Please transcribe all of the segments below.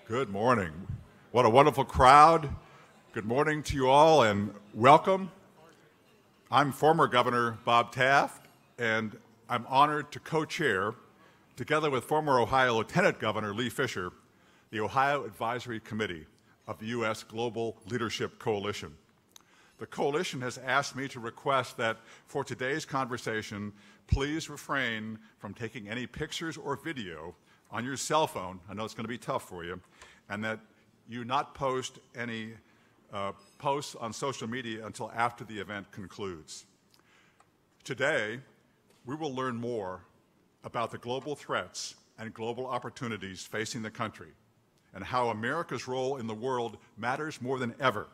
Good morning. What a wonderful crowd. Good morning to you all and welcome. I'm former Governor Bob Taft, and I'm honored to co-chair, together with former Ohio Lieutenant Governor Lee Fisher, the Ohio Advisory Committee of the U.S. Global Leadership Coalition. The coalition has asked me to request that for today's conversation, please refrain from taking any pictures or video on your cell phone. I know it's going to be tough for you, and that you not post any posts on social media until after the event concludes. Today, we will learn more about the global threats and global opportunities facing the country and how America's role in the world matters more than ever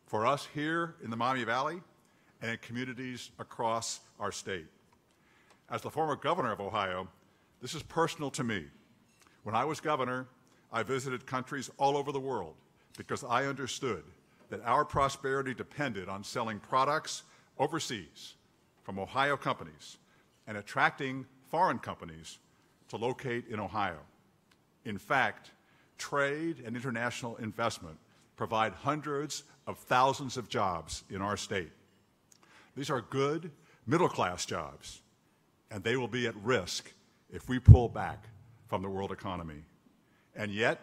for us here in the Miami Valley and in communities across our state. As the former governor of Ohio, this is personal to me. When I was governor, I visited countries all over the world because I understood that our prosperity depended on selling products overseas from Ohio companies and attracting foreign companies to locate in Ohio. In fact, trade and international investment provide hundreds of thousands of jobs in our state. These are good, middle-class jobs, and they will be at risk if we pull back from the world economy. And yet,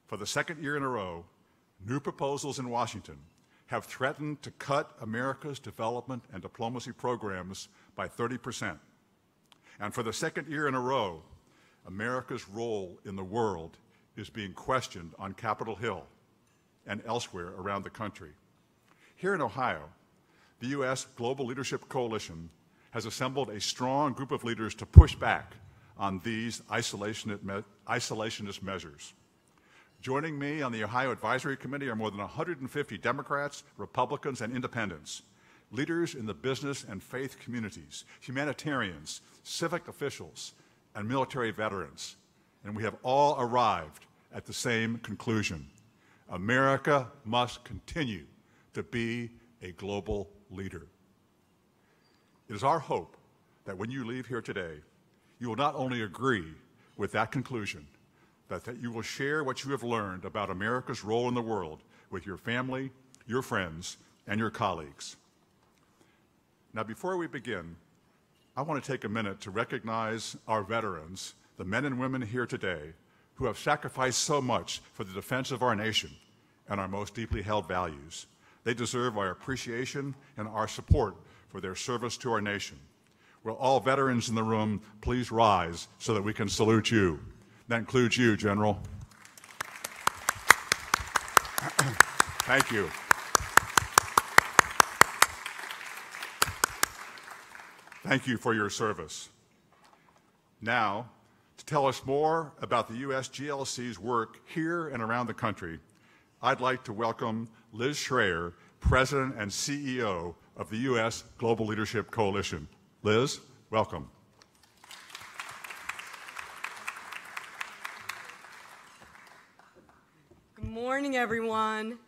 for the second year in a row, new proposals in Washington have threatened to cut America's development and diplomacy programs by 30%. And for the second year in a row, America's role in the world is being questioned on Capitol Hill and elsewhere around the country. Here in Ohio, the U.S. Global Leadership Coalition has assembled a strong group of leaders to push back on these isolationist measures. Joining me on the Ohio Advisory Committee are more than 150 Democrats, Republicans, and independents, leaders in the business and faith communities, humanitarians, civic officials, and military veterans. And we have all arrived at the same conclusion. America must continue to be a global leader. It is our hope that when you leave here today, you will not only agree with that conclusion, but that you will share what you have learned about America's role in the world with your family, your friends, and your colleagues. Now, before we begin, I want to take a minute to recognize our veterans, the men and women here today, who have sacrificed so much for the defense of our nation and our most deeply held values. They deserve our appreciation and our support for their service to our nation. Will all veterans in the room please rise so that we can salute you? That includes you, General. Thank you. Thank you for your service. Now, to tell us more about the U.S. GLC's work here and around the country, I'd like to welcome Liz Shreyer, President and CEO of the U.S. Global Leadership Coalition. Liz, welcome. Good morning, everyone.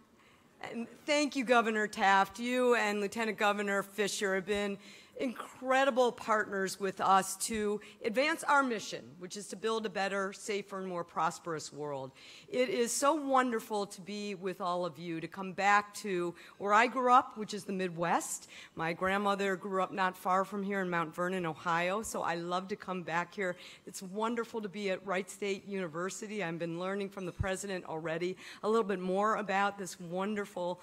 And thank you, Governor Taft. You and Lieutenant Governor Fisher have been incredible partners with us to advance our mission, which is to build a better, safer, and more prosperous world. It is so wonderful to be with all of you, to come back to where I grew up, which is the Midwest. My grandmother grew up not far from here in Mount Vernon, Ohio, so I love to come back here. It's wonderful to be at Wright State University. I've been learning from the president already a little bit more about this wonderful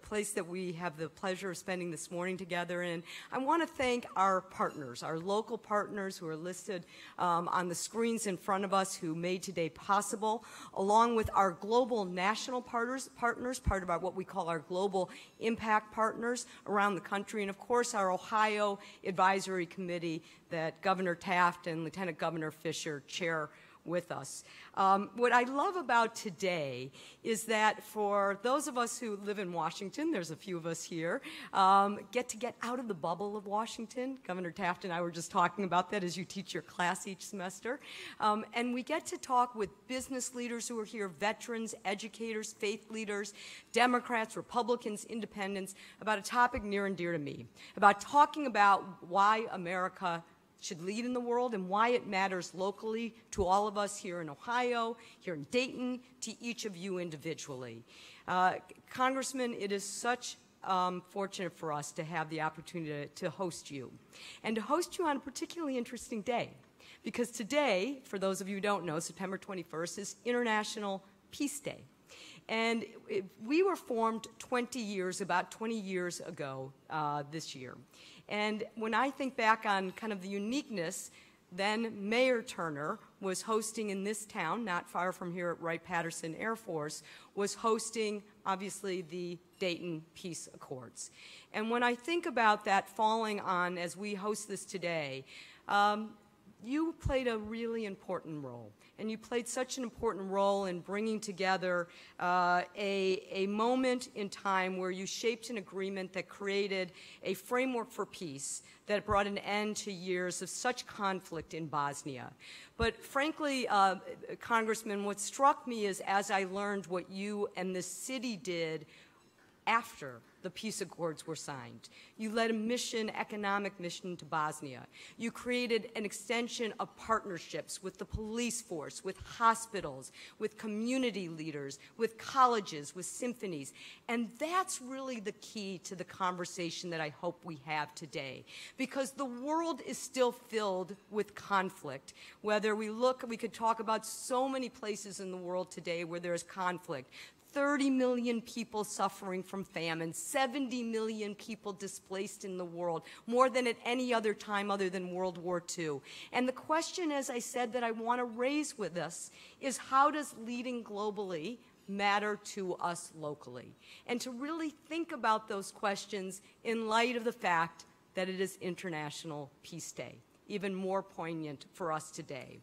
place that we have the pleasure of spending this morning together in. I want to thank our partners, our local partners who are listed on the screens in front of us who made today possible, along with our global national partners, part of what we call our global impact partners around the country, and of course our Ohio Advisory Committee that Governor Taft and Lieutenant Governor Fisher chair with us. What I love about today is that for those of us who live in Washington, there's a few of us here, get out of the bubble of Washington. Governor Taft and I were just talking about that as you teach your class each semester. And we get to talk with business leaders who are here, veterans, educators, faith leaders, Democrats, Republicans, independents, about a topic near and dear to me, about talking about why America should lead in the world and why it matters locally to all of us here in Ohio, here in Dayton, to each of you individually. Congressman, it is such fortunate for us to have the opportunity to host you, and to host you on a particularly interesting day. Because today, for those of you who don't know, September 21st is International Peace Day. And we were formed about 20 years ago this year. And when I think back on kind of the uniqueness, then Mayor Turner was hosting in this town, not far from here at Wright-Patterson Air Force, was hosting, obviously, the Dayton Peace Accords. And when I think about that falling on, as we host this today, you played a really important role. And you played such an important role in bringing together a moment in time where you shaped an agreement that created a framework for peace that brought an end to years of such conflict in Bosnia. But frankly, Congressman, what struck me is as I learned what you and the city did after the peace accords were signed. You led a mission, economic mission to Bosnia. You created an extension of partnerships with the police force, with hospitals, with community leaders, with colleges, with symphonies. And that's really the key to the conversation that I hope we have today. Because the world is still filled with conflict. Whether we could talk about so many places in the world today where there's conflict. 30 million people suffering from famine, 70 million people displaced in the world, more than at any other time other than World War II. And the question, as I said, that I want to raise with us is how does leading globally matter to us locally? And to really think about those questions in light of the fact that it is International Peace Day, even more poignant for us today.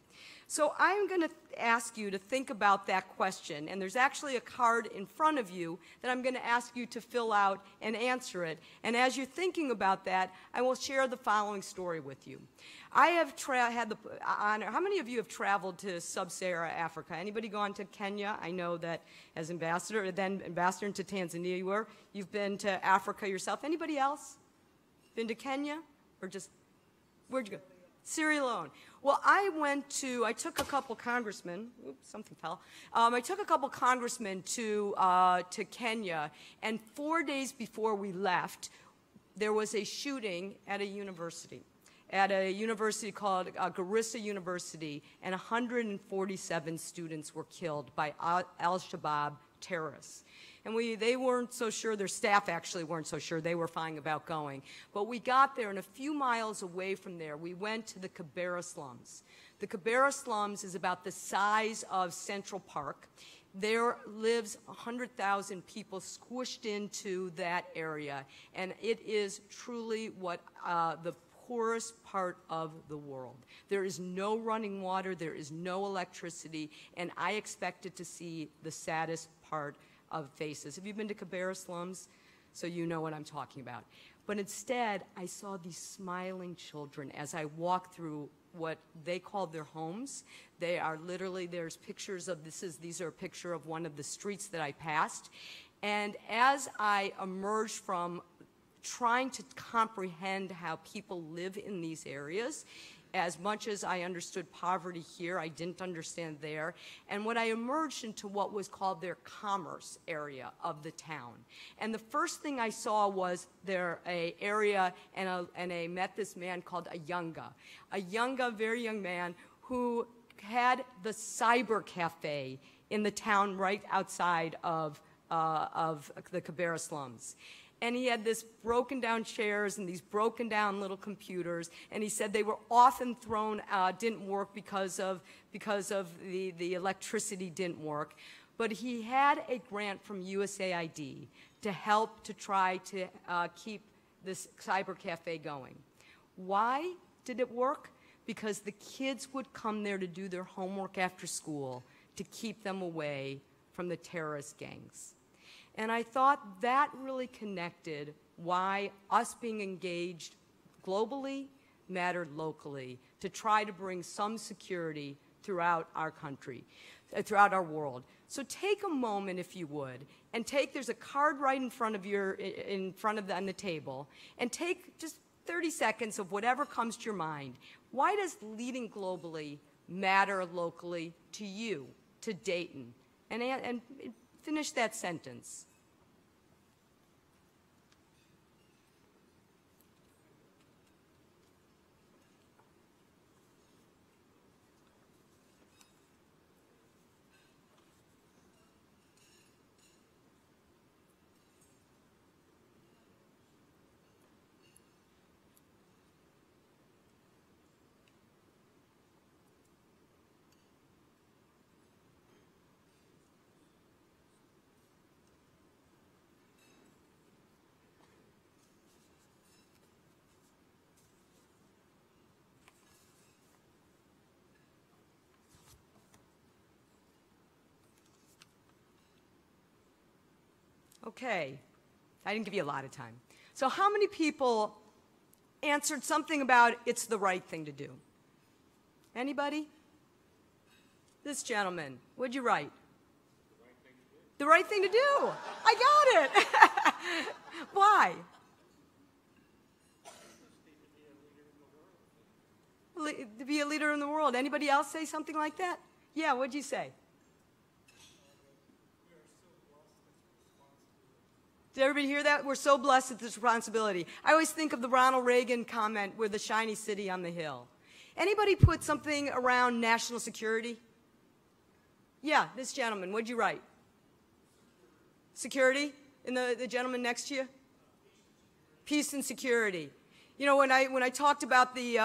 So I'm going to ask you to think about that question, and there's actually a card in front of you that I'm going to ask you to fill out and answer it. And as you're thinking about that, I will share the following story with you. I have had the honor, how many of you have traveled to sub-Saharan Africa? Anybody gone to Kenya? I know that as ambassador, then ambassador to Tanzania you were. You've been to Africa yourself. Anybody else? Been to Kenya? Or just, where'd you go? Sierra Leone. Well, I took a couple congressmen, oops, something fell. I took a couple congressmen to Kenya, and 4 days before we left, there was a shooting at a university called Garissa University, and 147 students were killed by al-Shabaab terrorists. And they weren't so sure, their staff actually weren't so sure, they were fine about going. But we got there, and a few miles away from there, we went to the Kibera slums. The Kibera slums is about the size of Central Park. There lives 100,000 people squished into that area, and it is truly what the poorest part of the world. There is no running water, there is no electricity, and I expected to see the saddest part of faces. Have you been to Kibera slums? So you know what I'm talking about. But instead, I saw these smiling children as I walked through what they called their homes. They are literally, there's pictures of, these are a picture of one of the streets that I passed. And as I emerged from trying to comprehend how people live in these areas, as much as I understood poverty here, I didn't understand there. And when I emerged into what was called their commerce area of the town. And the first thing I saw was there a area, and I met this man called a very young man, who had the cyber cafe in the town right outside of the Kibera slums. And he had this broken down chairs and these broken down little computers, and he said they were often thrown, didn't work because of the electricity didn't work. But he had a grant from USAID to help to try to keep this cyber cafe going. Why did it work? Because the kids would come there to do their homework after school to keep them away from the terrorist gangs. And I thought that really connected why us being engaged globally mattered locally, to try to bring some security throughout our country, throughout our world. So take a moment, if you would, and there's a card right in front of on the table, and just 30 seconds of whatever comes to your mind. Why does leading globally matter locally to you, to Dayton? And finish that sentence. Okay, I didn't give you a lot of time. So how many people answered something about it's the right thing to do? Anybody? This gentleman, what'd you write? The right thing to do. The right thing to do. I got it. Why? To be a leader in the world. Anybody else say something like that? Yeah, what'd you say? Did everybody hear that? We're so blessed with this responsibility. I always think of the Ronald Reagan comment, we're the shiny city on the hill. Anybody put something around national security? Yeah, this gentleman, what'd you write? Security? And the gentleman next to you? Peace and security. You know, when I talked about the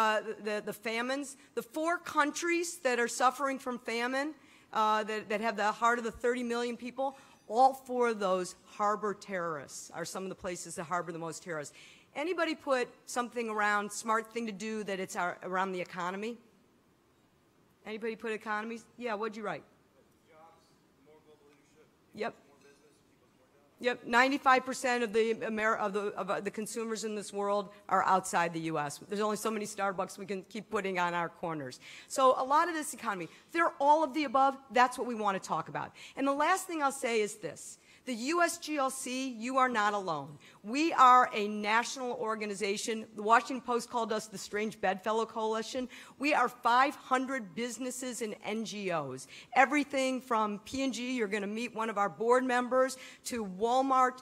famines, the 4 countries that are suffering from famine, that have the heart of the 30 million people, all 4 of those harbor terrorists, are some of the places that harbor the most terrorists. Anybody put something around smart thing to do that it's around the economy? Anybody put economies? Yeah, what'd you write? Jobs, more global leadership. Yep. More business, people, more jobs. Yep, 95% of the consumers in this world are outside the U.S. There's only so many Starbucks we can keep putting on our corners. So a lot of this economy, they're all of the above. That's what we want to talk about. And the last thing I'll say is this. The USGLC, you are not alone. We are a national organization. The Washington Post called us the Strange Bedfellow Coalition. We are 500 businesses and NGOs. Everything from P&G, you're going to meet one of our board members, to Walmart,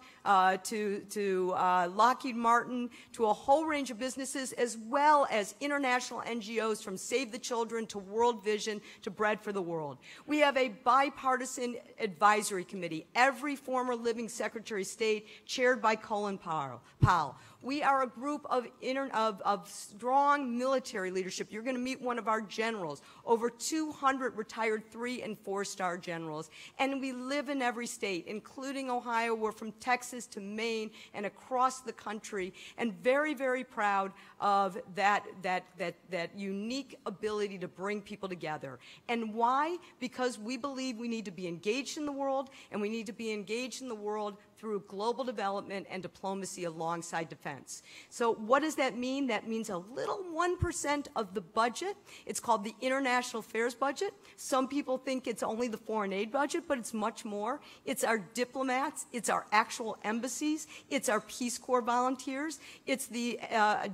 to Lockheed Martin, to a whole range of businesses, as well as international NGOs from Save the Children to World Vision to Bread for the World. We have a bipartisan advisory committee. Every former living Secretary of State, chaired by Colin Powell. We are a group of strong military leadership. You're going to meet one of our generals, over 200 retired 3- and 4-star generals. And we live in every state, including Ohio. We're from Texas to Maine and across the country, and very, very proud of that unique ability to bring people together. And why? Because we believe we need to be engaged in the world, and we need to be engaged in the world through global development and diplomacy alongside defense. So what does that mean? That means a little 1% of the budget. It's called the International Affairs budget. Some people think it's only the foreign aid budget, but it's much more. It's our diplomats. It's our actual embassies. It's our Peace Corps volunteers. It's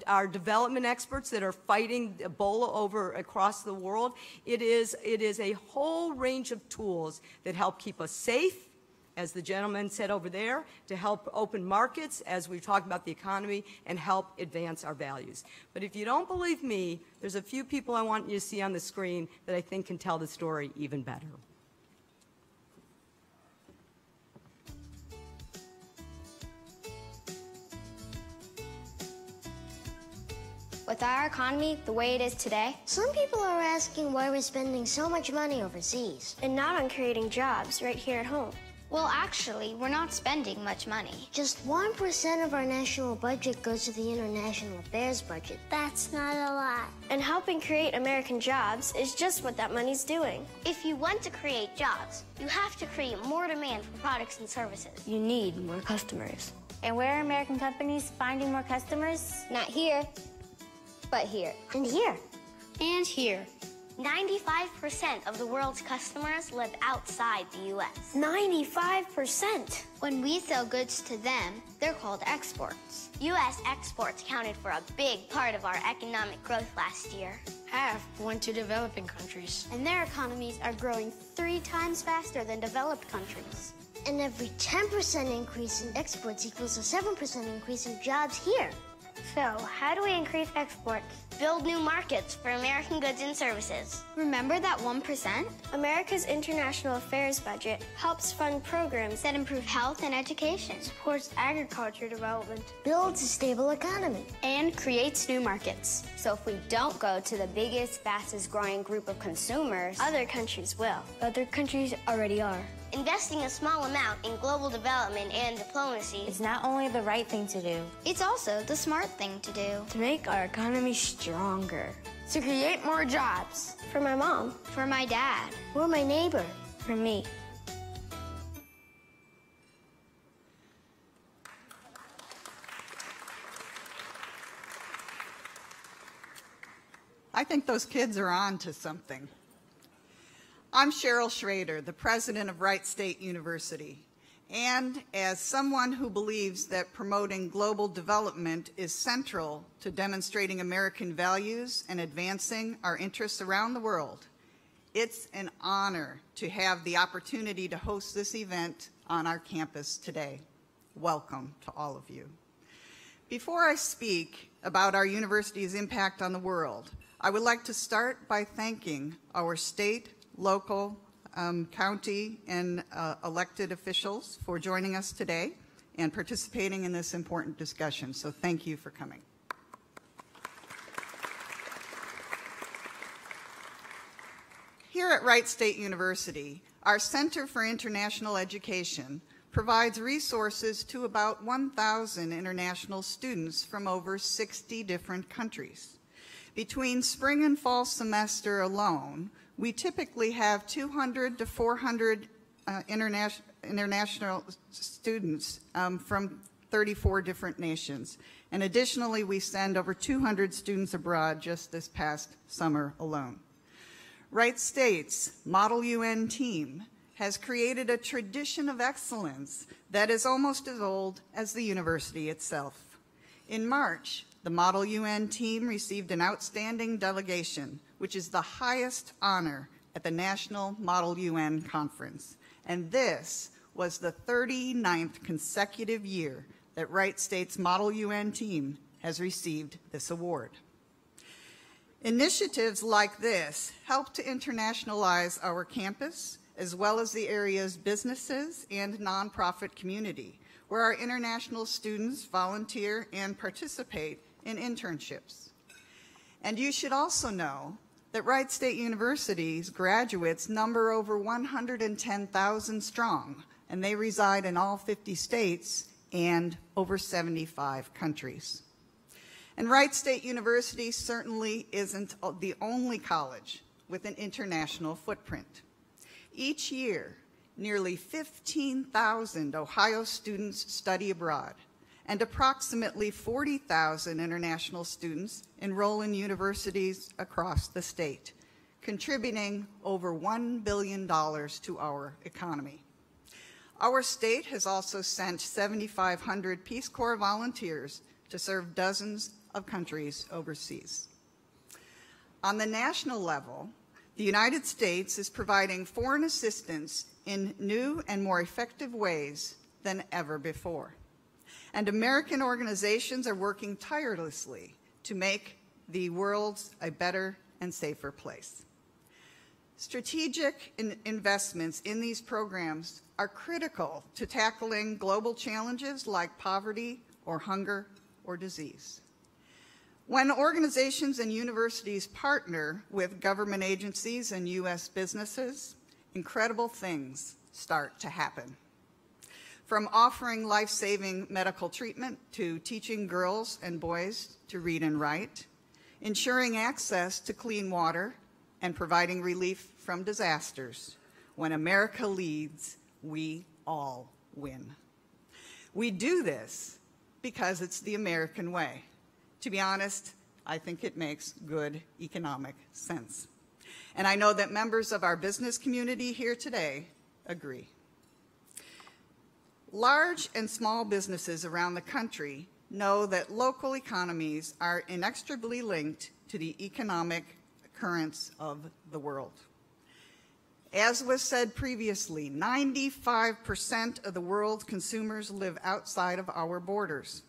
our development experts that are fighting Ebola across the world. It is a whole range of tools that help keep us safe, as the gentleman said over there, to help open markets, as we've talked about the economy, and help advance our values. But if you don't believe me, there's a few people I want you to see on the screen that I think can tell the story even better. With our economy the way it is today, some people are asking why we're spending so much money overseas and not on creating jobs right here at home. Well, actually, we're not spending much money. Just 1% of our national budget goes to the International Affairs budget. That's not a lot. And helping create American jobs is just what that money's doing. If you want to create jobs, you have to create more demand for products and services. You need more customers. And where are American companies finding more customers? Not here, but here. And here. And here. 95% of the world's customers live outside the U.S. 95%. When we sell goods to them, they're called exports. U.S. exports accounted for a big part of our economic growth last year. Half went to developing countries. And their economies are growing 3 times faster than developed countries. And every 10% increase in exports equals a 7% increase in jobs here. So, how do we increase exports? Build new markets for American goods and services. Remember that 1%? America's international affairs budget helps fund programs That improve health and education. supports agriculture development. Builds a stable economy. And creates new markets. So if we don't go to the biggest, fastest growing group of consumers, Other countries will. Other countries already are. Investing a small amount in global development and diplomacy It's not only the right thing to do. it's also the smart thing to do. To make our economy stronger. To create more jobs. For my mom. For my dad. Or my neighbor. For me. I think those kids are on to something. I'm Cheryl Schrader, the president of Wright State University. And as someone who believes that promoting global development is central to demonstrating American values and advancing our interests around the world, it's an honor to have the opportunity to host this event on our campus today. Welcome to all of you. Before I speak about our university's impact on the world, I would like to start by thanking our state, local, county, and elected officials for joining us today and participating in this important discussion. So thank you for coming. Here at Wright State University, our Center for International Education provides resources to about 1,000 international students from over 60 different countries. Between spring and fall semester alone, we typically have 200 to 400 international students from 34 different nations. And additionally, we send over 200 students abroad just this past summer alone. Wright State's Model UN team has created a tradition of excellence that is almost as old as the university itself. In March, the Model UN team received an outstanding delegation, which is the highest honor at the National Model UN Conference. And this was the 39th consecutive year that Wright State's Model UN team has received this award. Initiatives like this help to internationalize our campus, as well as the area's businesses and nonprofit community, where our international students volunteer and participate in internships. And you should also know that Wright State University's graduates number over 110,000 strong, and they reside in all 50 states and over 75 countries. And Wright State University certainly isn't the only college with an international footprint. Each year, nearly 15,000 Ohio students study abroad, and approximately 40,000 international students enroll in universities across the state, contributing over $1 billion to our economy. Our state has also sent 7,500 Peace Corps volunteers to serve dozens of countries overseas. On the national level, the United States is providing foreign assistance in new and more effective ways than ever before. And American organizations are working tirelessly to make the world a better and safer place. Strategic investments in these programs are critical to tackling global challenges like poverty or hunger or disease. When organizations and universities partner with government agencies and U.S. businesses, incredible things start to happen. From offering life-saving medical treatment to teaching girls and boys to read and write, ensuring access to clean water, and providing relief from disasters. When America leads, we all win. We do this because it's the American way. To be honest, I think it makes good economic sense. And I know that members of our business community here today agree. Large and small businesses around the country know that local economies are inextricably linked to the economic currents of the world. As was said previously, 95% of the world's consumers live outside of our borders,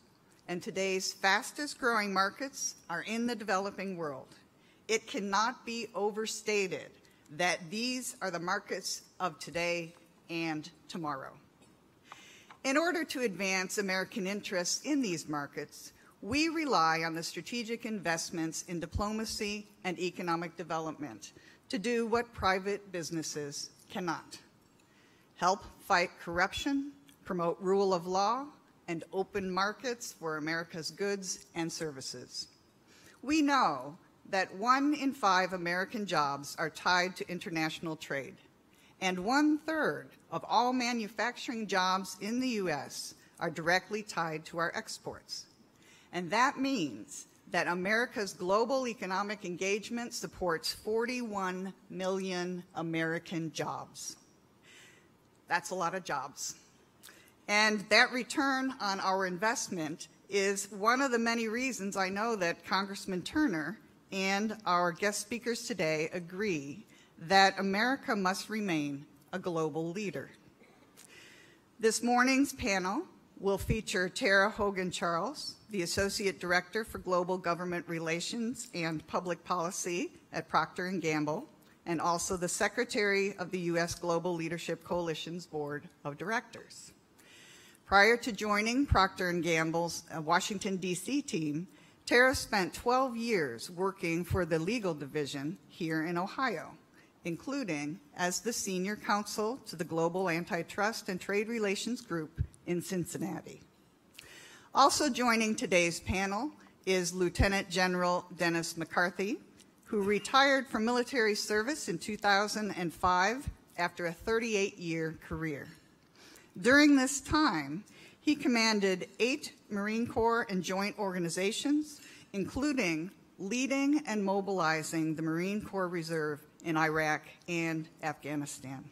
and today's fastest growing markets are in the developing world. It cannot be overstated that these are the markets of today and tomorrow. In order to advance American interests in these markets, we rely on the strategic investments in diplomacy and economic development to do what private businesses cannot: help fight corruption, promote rule of law, and open markets for America's goods and services. We know that 1 in 5 American jobs are tied to international trade, and 1/3 of all manufacturing jobs in the U.S. are directly tied to our exports. And that means that America's global economic engagement supports 41 million American jobs. That's a lot of jobs. And that return on our investment is one of the many reasons I know that Congressman Turner and our guest speakers today agree that America must remain a global leader. This morning's panel will feature Tara Hogan-Charles, the Associate Director for Global Government Relations and Public Policy at Procter & Gamble, and also the Secretary of the U.S. Global Leadership Coalition's Board of Directors. Prior to joining Procter & Gamble's Washington, D.C. team, Tara spent 12 years working for the legal division here in Ohio, including as the senior counsel to the Global Antitrust and Trade Relations Group in Cincinnati. Also joining today's panel is Lieutenant General Dennis McCarthy, who retired from military service in 2005 after a 38-year career. During this time, he commanded 8 Marine Corps and joint organizations, including leading and mobilizing the Marine Corps Reserve in Iraq and Afghanistan.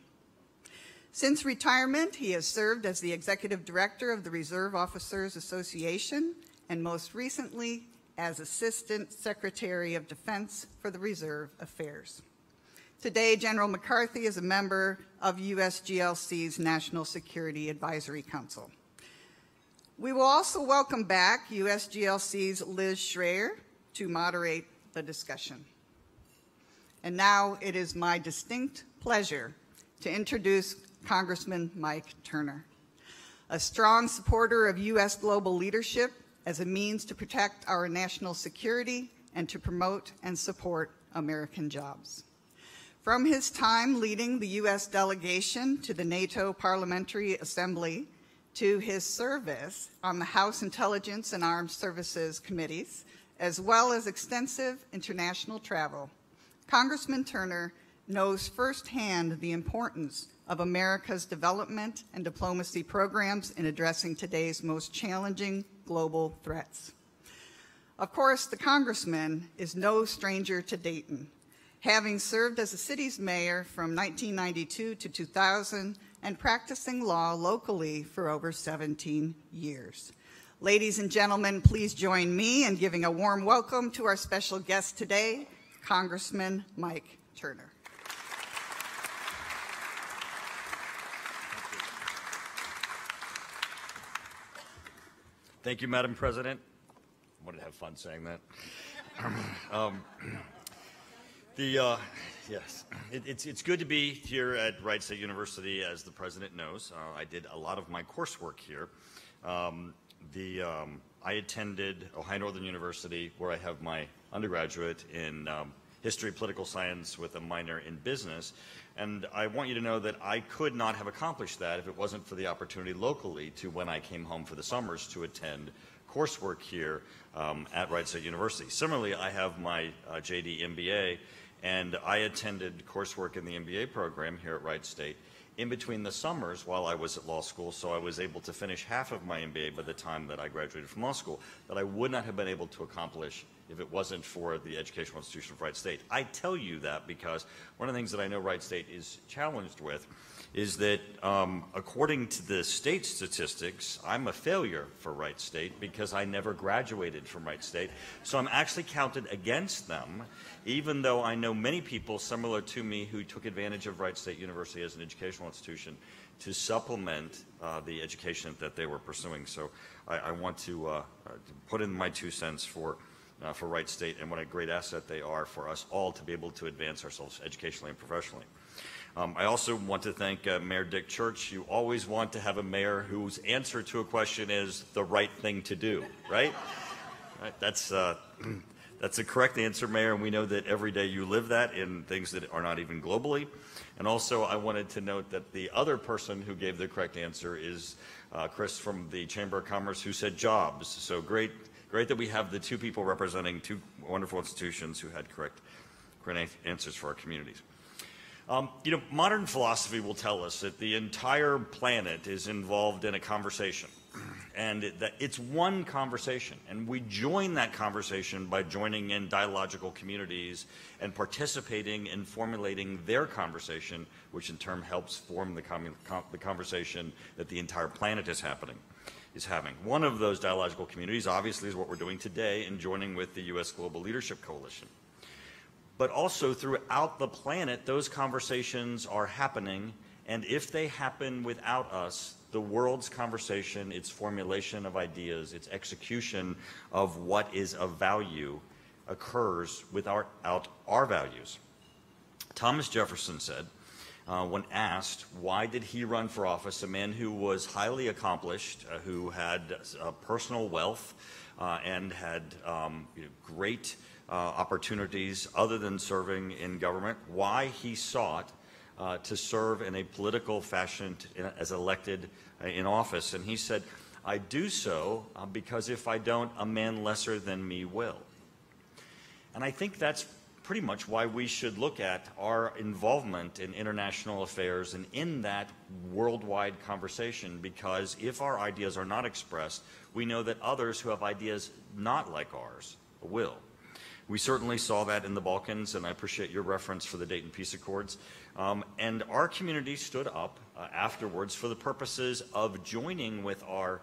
Since retirement, he has served as the Executive Director of the Reserve Officers Association and most recently as Assistant Secretary of Defense for the Reserve Affairs. Today, General McCarthy is a member of USGLC's National Security Advisory Council. We will also welcome back USGLC's Liz Shreyer to moderate the discussion. And now it is my distinct pleasure to introduce Congressman Mike Turner, a strong supporter of U.S. global leadership as a means to protect our national security and to promote and support American jobs. From his time leading the U.S. delegation to the NATO Parliamentary Assembly to his service on the House Intelligence and Armed Services Committees, as well as extensive international travel, Congressman Turner knows firsthand the importance of America's development and diplomacy programs in addressing today's most challenging global threats. Of course, the Congressman is no stranger to Dayton, having served as the city's mayor from 1992 to 2000 and practicing law locally for over 17 years. Ladies and gentlemen, please join me in giving a warm welcome to our special guest today, Congressman Mike Turner. Thank you, Madam President. I wanted to have fun saying that. Yes, it's good to be here at Wright State University, as the President knows. I did a lot of my coursework here. I attended Ohio Northern University, where I have my undergraduate in history, political science with a minor in business. And I want you to know that I could not have accomplished that if it wasn't for the opportunity locally to, when I came home for the summers, to attend coursework here at Wright State University. Similarly, I have my JD MBA, and I attended coursework in the MBA program here at Wright State in between the summers while I was at law school, so I was able to finish half of my MBA by the time that I graduated from law school, that I would not have been able to accomplish if it wasn't for the educational institution of Wright State. I tell you that because one of the things that I know Wright State is challenged with is that according to the state statistics, I'm a failure for Wright State because I never graduated from Wright State. So I'm actually counted against them, even though I know many people similar to me who took advantage of Wright State University as an educational institution to supplement the education that they were pursuing. So I want to put in my 2 cents for Wright State and what a great asset they are for us all to be able to advance ourselves educationally and professionally. I also want to thank Mayor Dick Church. You always want to have a mayor whose answer to a question is the right thing to do, right? Right? That's a correct answer, Mayor, and we know that every day you live that in things that are not even globally. And also, I wanted to note that the other person who gave the correct answer is Chris from the Chamber of Commerce, who said jobs. So great that we have the 2 people representing 2 wonderful institutions who had correct answers for our communities. You know, modern philosophy will tell us that the entire planet is involved in a conversation, and that it's one conversation, and we join that conversation by joining in dialogical communities and participating in formulating their conversation, which in turn helps form the conversation that the entire planet is having. One of those dialogical communities, obviously, is what we're doing today in joining with the U.S. Global Leadership Coalition. But also throughout the planet, those conversations are happening, and if they happen without us, the world's conversation, its formulation of ideas, its execution of what is of value occurs without our values. Thomas Jefferson said, when asked why did he run for office, a man who was highly accomplished, who had personal wealth and had great opportunities other than serving in government, why he sought to serve in a political fashion as elected in office. And he said, I do so because if I don't, a man lesser than me will. And I think that's pretty much why we should look at our involvement in international affairs and in that worldwide conversation, because if our ideas are not expressed, we know that others who have ideas not like ours will. We certainly saw that in the Balkans, and I appreciate your reference for the Dayton Peace Accords. And our community stood up afterwards for the purposes of joining with our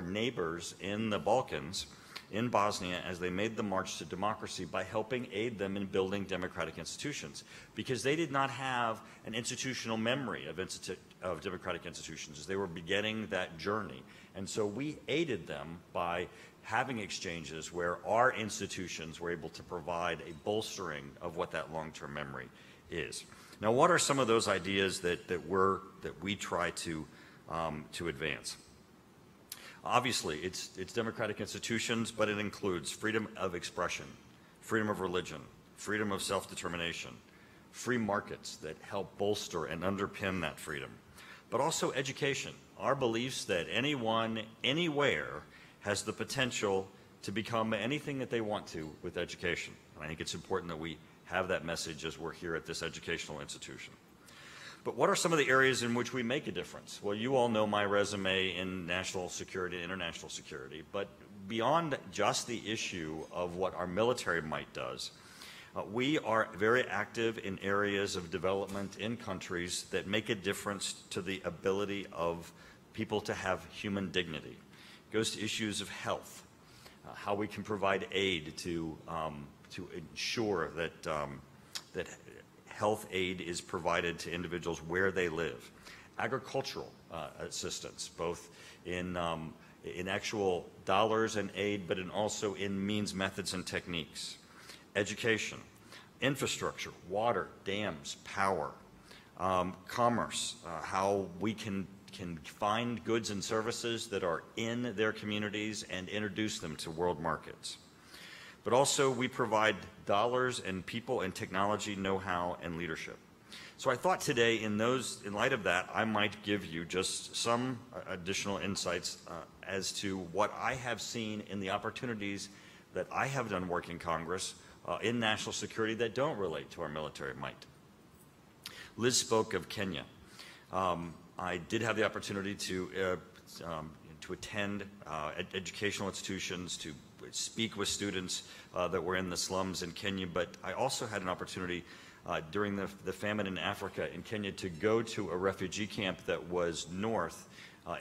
neighbors in the Balkans, in Bosnia, as they made the march to democracy by helping aid them in building democratic institutions, because they did not have an institutional memory of democratic institutions as they were beginning that journey. And so we aided them by having exchanges where our institutions were able to provide a bolstering of what that long-term memory is. Now, what are some of those ideas that we try to advance? Obviously, it's democratic institutions, but it includes freedom of expression, freedom of religion, freedom of self-determination, free markets that help bolster and underpin that freedom, but also education. Our beliefs that anyone, anywhere, has the potential to become anything that they want to with education. And I think it's important that we have that message as we're here at this educational institution. But what are some of the areas in which we make a difference? Well, you all know my resume in national security and international security, but beyond just the issue of what our military might does, we are very active in areas of development in countries that make a difference to the ability of people to have human dignity. It goes to issues of health, how we can provide aid to ensure that health aid is provided to individuals where they live. Agricultural assistance, both in actual dollars and aid, but also in means, methods, and techniques. Education, infrastructure, water, dams, power, commerce, how we can find goods and services that are in their communities and introduce them to world markets. But also we provide dollars and people and technology, know-how, and leadership. So I thought today in light of that, I might give you just some additional insights as to what I have seen in the opportunities that I have done work in Congress in national security that don't relate to our military might. Liz spoke of Kenya. I did have the opportunity to attend educational institutions, to speak with students that were in the slums in Kenya, but I also had an opportunity during the famine in Africa in Kenya to go to a refugee camp that was north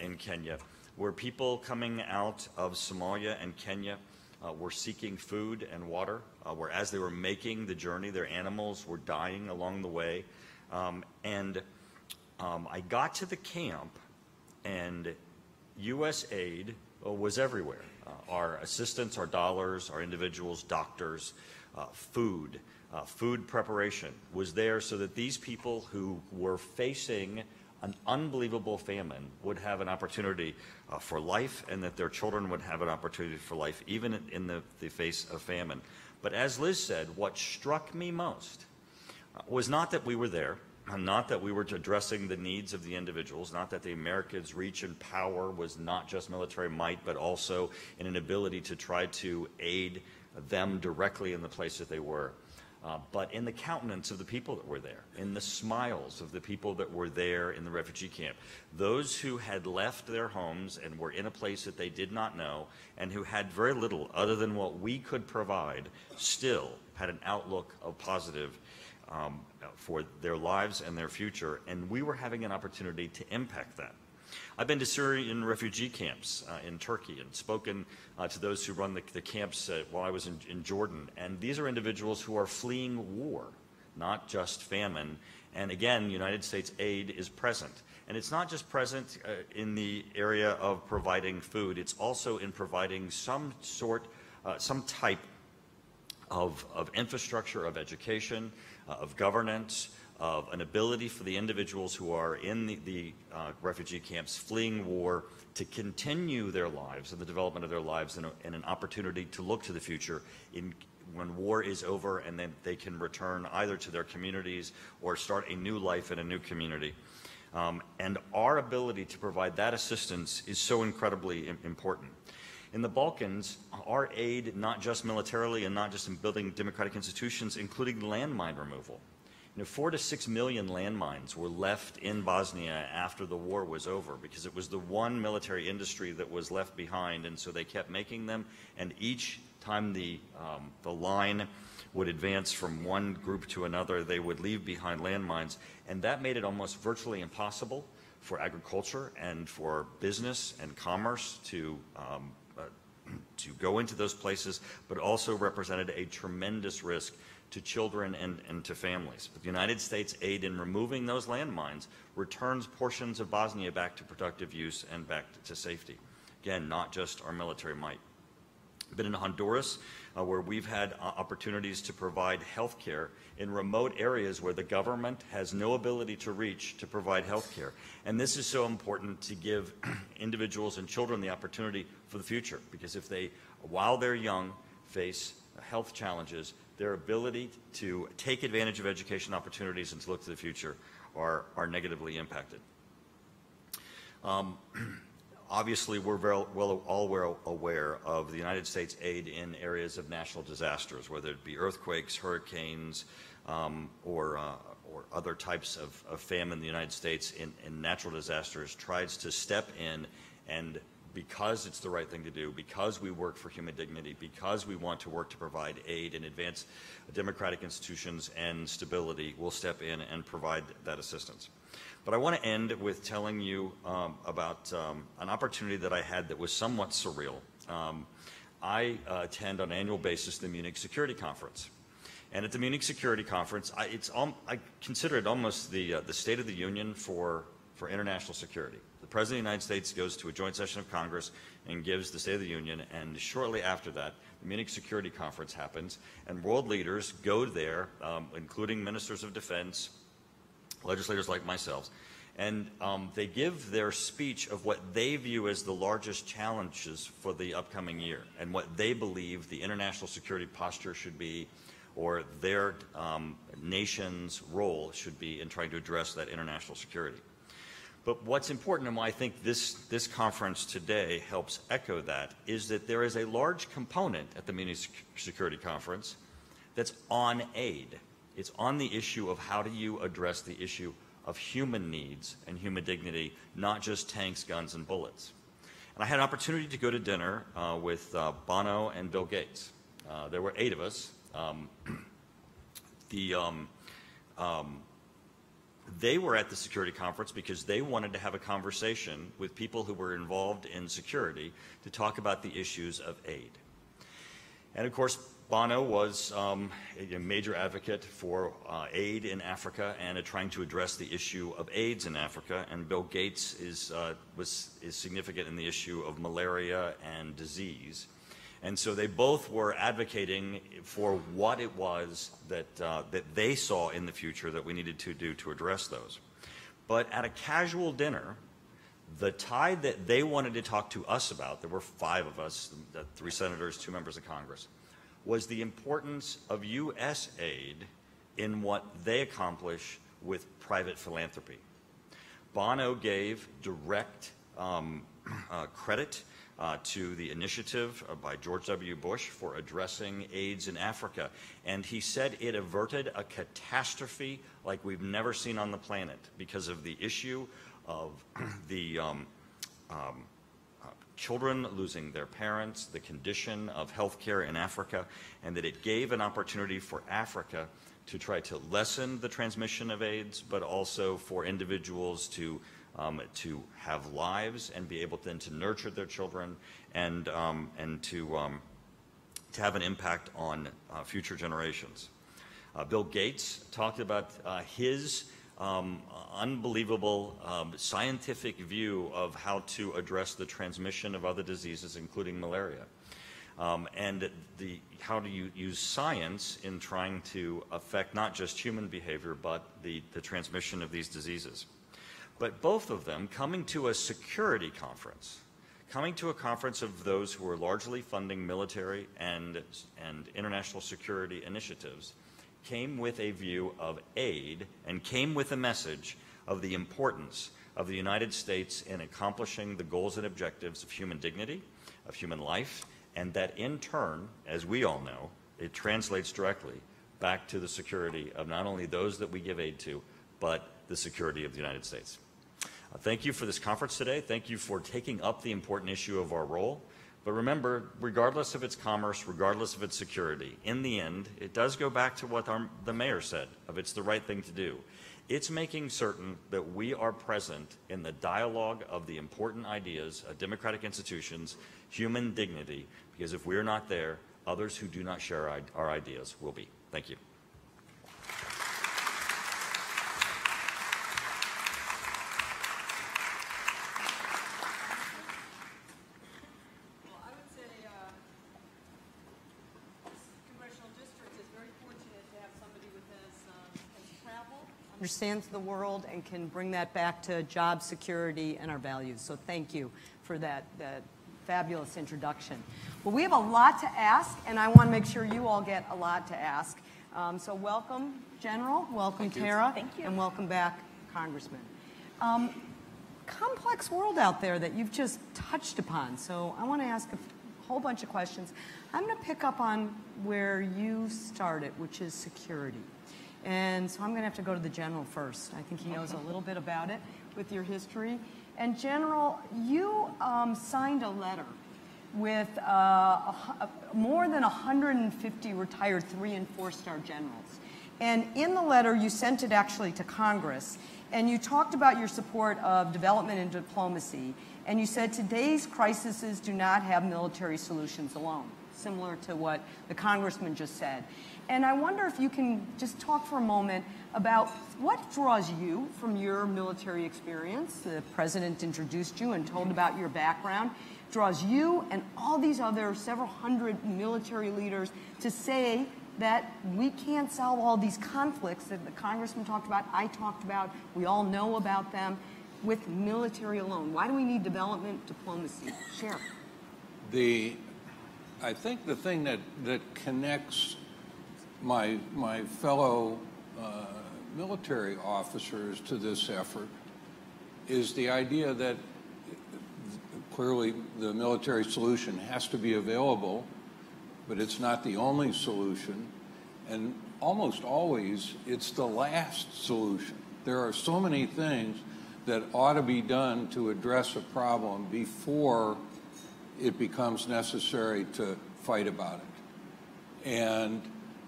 in Kenya, where people coming out of Somalia and Kenya were seeking food and water, where as they were making the journey, their animals were dying along the way. I got to the camp, and U.S. aid was everywhere. Our assistants, our dollars, our individuals, doctors, food preparation was there so that these people who were facing an unbelievable famine would have an opportunity for life, and that their children would have an opportunity for life, even in the face of famine. But as Liz said, what struck me most was not that we were there, not that we were addressing the needs of the individuals, not that the Americans' reach and power was not just military might, but also in an ability to try to aid them directly in the place that they were. But in the countenance of the people that were there, in the smiles of the people that were there in the refugee camp, those who had left their homes and were in a place that they did not know and who had very little other than what we could provide, still had an outlook of positive for their lives and their future, and we were having an opportunity to impact that. I've been to Syrian refugee camps in Turkey and spoken to those who run the camps while I was in Jordan. And these are individuals who are fleeing war, not just famine. And again, United States aid is present. And it's not just present in the area of providing food. It's also in providing some type of infrastructure, of education, of governance, of an ability for the individuals who are in the refugee camps fleeing war to continue their lives and the development of their lives, and an opportunity to look to the future when war is over, and then they can return either to their communities or start a new life in a new community. And our ability to provide that assistance is so incredibly important. In the Balkans, our aid, not just militarily and not just in building democratic institutions, including landmine removal. 4 to 6 million landmines were left in Bosnia after the war was over, because it was the one military industry that was left behind, and so they kept making them, and each time the line would advance from one group to another, they would leave behind landmines, and that made it almost virtually impossible for agriculture and for business and commerce to go into those places, but also represented a tremendous risk to children and to families. But the United States aid in removing those landmines returns portions of Bosnia back to productive use and back to safety. Again, not just our military might. I've been in Honduras, where we've had opportunities to provide health care in remote areas where the government has no ability to reach to provide health care. And this is so important to give individuals and children the opportunity for the future, because if they, while they're young, face health challenges, their ability to take advantage of education opportunities and to look to the future are negatively impacted. Obviously, we're all well aware of the United States aid in areas of national disasters, whether it be earthquakes, hurricanes, or other types of famine in the United States in natural disasters, tries to step in, and because it's the right thing to do, because we work for human dignity, because we want to work to provide aid and advance democratic institutions and stability, we'll step in and provide that assistance. But I want to end with telling you about an opportunity that I had that was somewhat surreal. I attend on an annual basis the Munich Security Conference. And at the Munich Security Conference, I consider it almost the State of the Union for international security. The President of the United States goes to a joint session of Congress and gives the State of the Union, and shortly after that, the Munich Security Conference happens, and world leaders go there, including ministers of defense, legislators like myself, and they give their speech of what they view as the largest challenges for the upcoming year and what they believe the international security posture should be, or their nation's role should be in trying to address that international security. But what's important, and why I think this conference today helps echo that, is that there is a large component at the Munich Security Conference that's on aid. It's on the issue of how do you address the issue of human needs and human dignity, not just tanks, guns, and bullets. And I had an opportunity to go to dinner with Bono and Bill Gates. There were 8 of us. They were at the security conference because they wanted to have a conversation with people who were involved in security to talk about the issues of aid. And of course, Bono was a major advocate for aid in Africa and trying to address the issue of AIDS in Africa. And Bill Gates is significant in the issue of malaria and disease. And so they both were advocating for what it was that they saw in the future that we needed to do to address those. But at a casual dinner, the tide that they wanted to talk to us about, there were 5 of us, 3 senators, 2 members of Congress, was the importance of U.S. aid in what they accomplish with private philanthropy. Bono gave direct credit to the initiative by George W. Bush for addressing AIDS in Africa. And he said it averted a catastrophe like we've never seen on the planet because of the issue of the children losing their parents, the condition of health care in Africa, and that it gave an opportunity for Africa to try to lessen the transmission of AIDS, but also for individuals to have lives and be able then to nurture their children and to have an impact on future generations. Bill Gates talked about his unbelievable scientific view of how to address the transmission of other diseases, including malaria, and how do you use science in trying to affect not just human behavior, but the transmission of these diseases. But both of them coming to a security conference, coming to a conference of those who are largely funding military and international security initiatives, came with a view of aid and came with a message of the importance of the United States in accomplishing the goals and objectives of human dignity, of human life, and that in turn, as we all know, it translates directly back to the security of not only those that we give aid to, but the security of the United States. Thank you for this conference today. Thank you for taking up the important issue of our role. But remember, regardless of its commerce, regardless of its security, in the end, it does go back to what the mayor said, of it's the right thing to do. It's making certain that we are present in the dialogue of the important ideas of democratic institutions, human dignity, because if we're not there, others who do not share our ideas will be. Thank you. Understands the world and can bring that back to job security and our values. So thank you for that fabulous introduction. Well, we have a lot to ask, and I want to make sure you all get a lot to ask. So welcome, General. Welcome, Tara. Thank you. And welcome back, Congressman. Complex world out there that you've just touched upon. So I want to ask a whole bunch of questions. I'm going to pick up on where you started, which is security. And so I'm going to have to go to the General first. I think he knows a little bit about it with your history. And General, you signed a letter with more than 150 retired 3- and 4-star generals. And in the letter, you sent it actually to Congress, and you talked about your support of development and diplomacy. And you said today's crises do not have military solutions alone, similar to what the Congressman just said. And I wonder if you can just talk for a moment about what draws you from your military experience. The President introduced you and told about your background. Draws you and all these other several hundred military leaders to say that we can't solve all these conflicts that the Congressman talked about, I talked about, we all know about them, with military alone. Why do we need development diplomacy? Share. I think the thing that connects my fellow military officers to this effort is the idea that clearly the military solution has to be available, but it's not the only solution, and almost always it's the last solution. There are so many things that ought to be done to address a problem before it becomes necessary to fight about it. And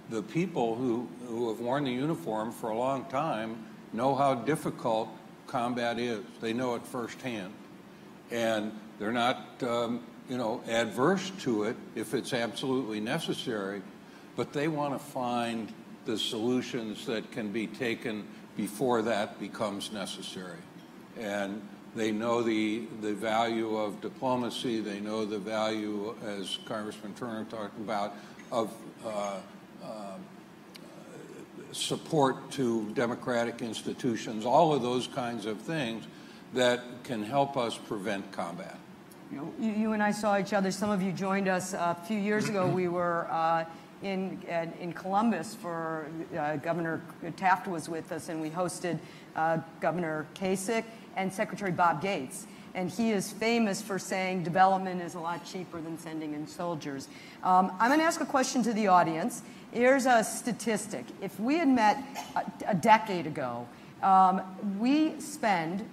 the people who have worn the uniform for a long time know how difficult combat is. They know it firsthand. And they're not, adverse to it if it's absolutely necessary, but they want to find the solutions that can be taken before that becomes necessary. And they know the value of diplomacy. They know the value, as Congressman Turner talked about, of support to democratic institutions, all of those kinds of things that can help us prevent combat. You and I saw each other. Some of you joined us a few years ago. We were in Columbus for Governor Taft was with us, and we hosted Governor Kasich and Secretary Bob Gates. And he is famous for saying development is a lot cheaper than sending in soldiers. I'm going to ask a question to the audience. Here's a statistic. If we had met a decade ago, we spend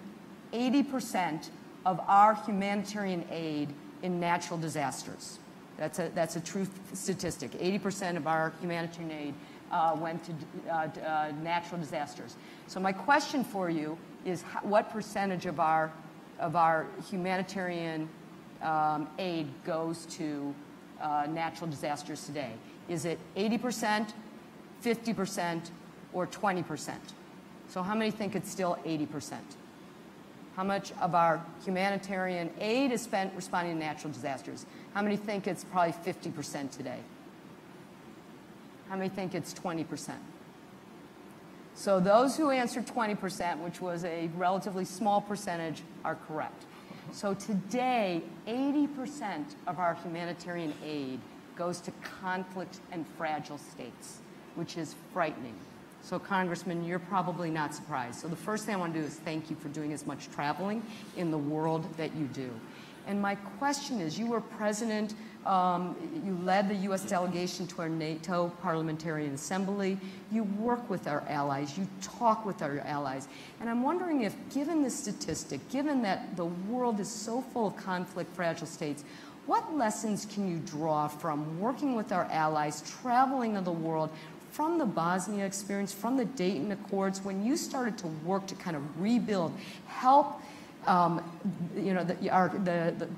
80% of our humanitarian aid in natural disasters. That's a true statistic. 80% of our humanitarian aid went to natural disasters. So my question for you is, what percentage of our humanitarian aid goes to natural disasters today? Is it 80%, 50%, or 20%? So how many think it's still 80%? How much of our humanitarian aid is spent responding to natural disasters? How many think it's probably 50% today? How many think it's 20%? So those who answered 20%, which was a relatively small percentage, are correct. So today, 80% of our humanitarian aid goes to conflict and fragile states, which is frightening. So Congressman, you're probably not surprised. So the first thing I want to do is thank you for doing as much traveling in the world that you do. And my question is, you were president, you led the U.S. delegation to our NATO Parliamentarian Assembly, you work with our allies, you talk with our allies. And I'm wondering if, given this statistic, given that the world is so full of conflict, fragile states, what lessons can you draw from working with our allies, traveling to the world, from the Bosnia experience, from the Dayton Accords, when you started to work to kind of rebuild, help the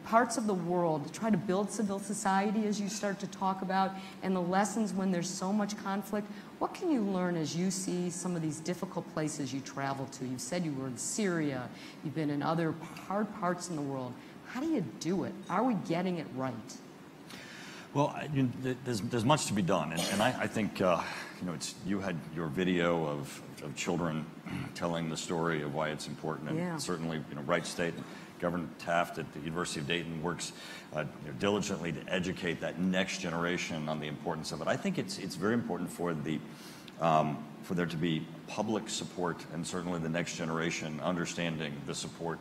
parts of the world, try to build civil society, as you start to talk about, and the lessons when there's so much conflict? What can you learn as you see some of these difficult places you travel to? You said you were in Syria, you've been in other hard parts in the world. How do you do it? Are we getting it right? Well, there's much to be done, and I think you had your video of children telling the story of why it's important, and certainly Wright State and Governor Taft at the University of Dayton works diligently to educate that next generation on the importance of it. I think it's very important for there to be public support, and certainly the next generation understanding the support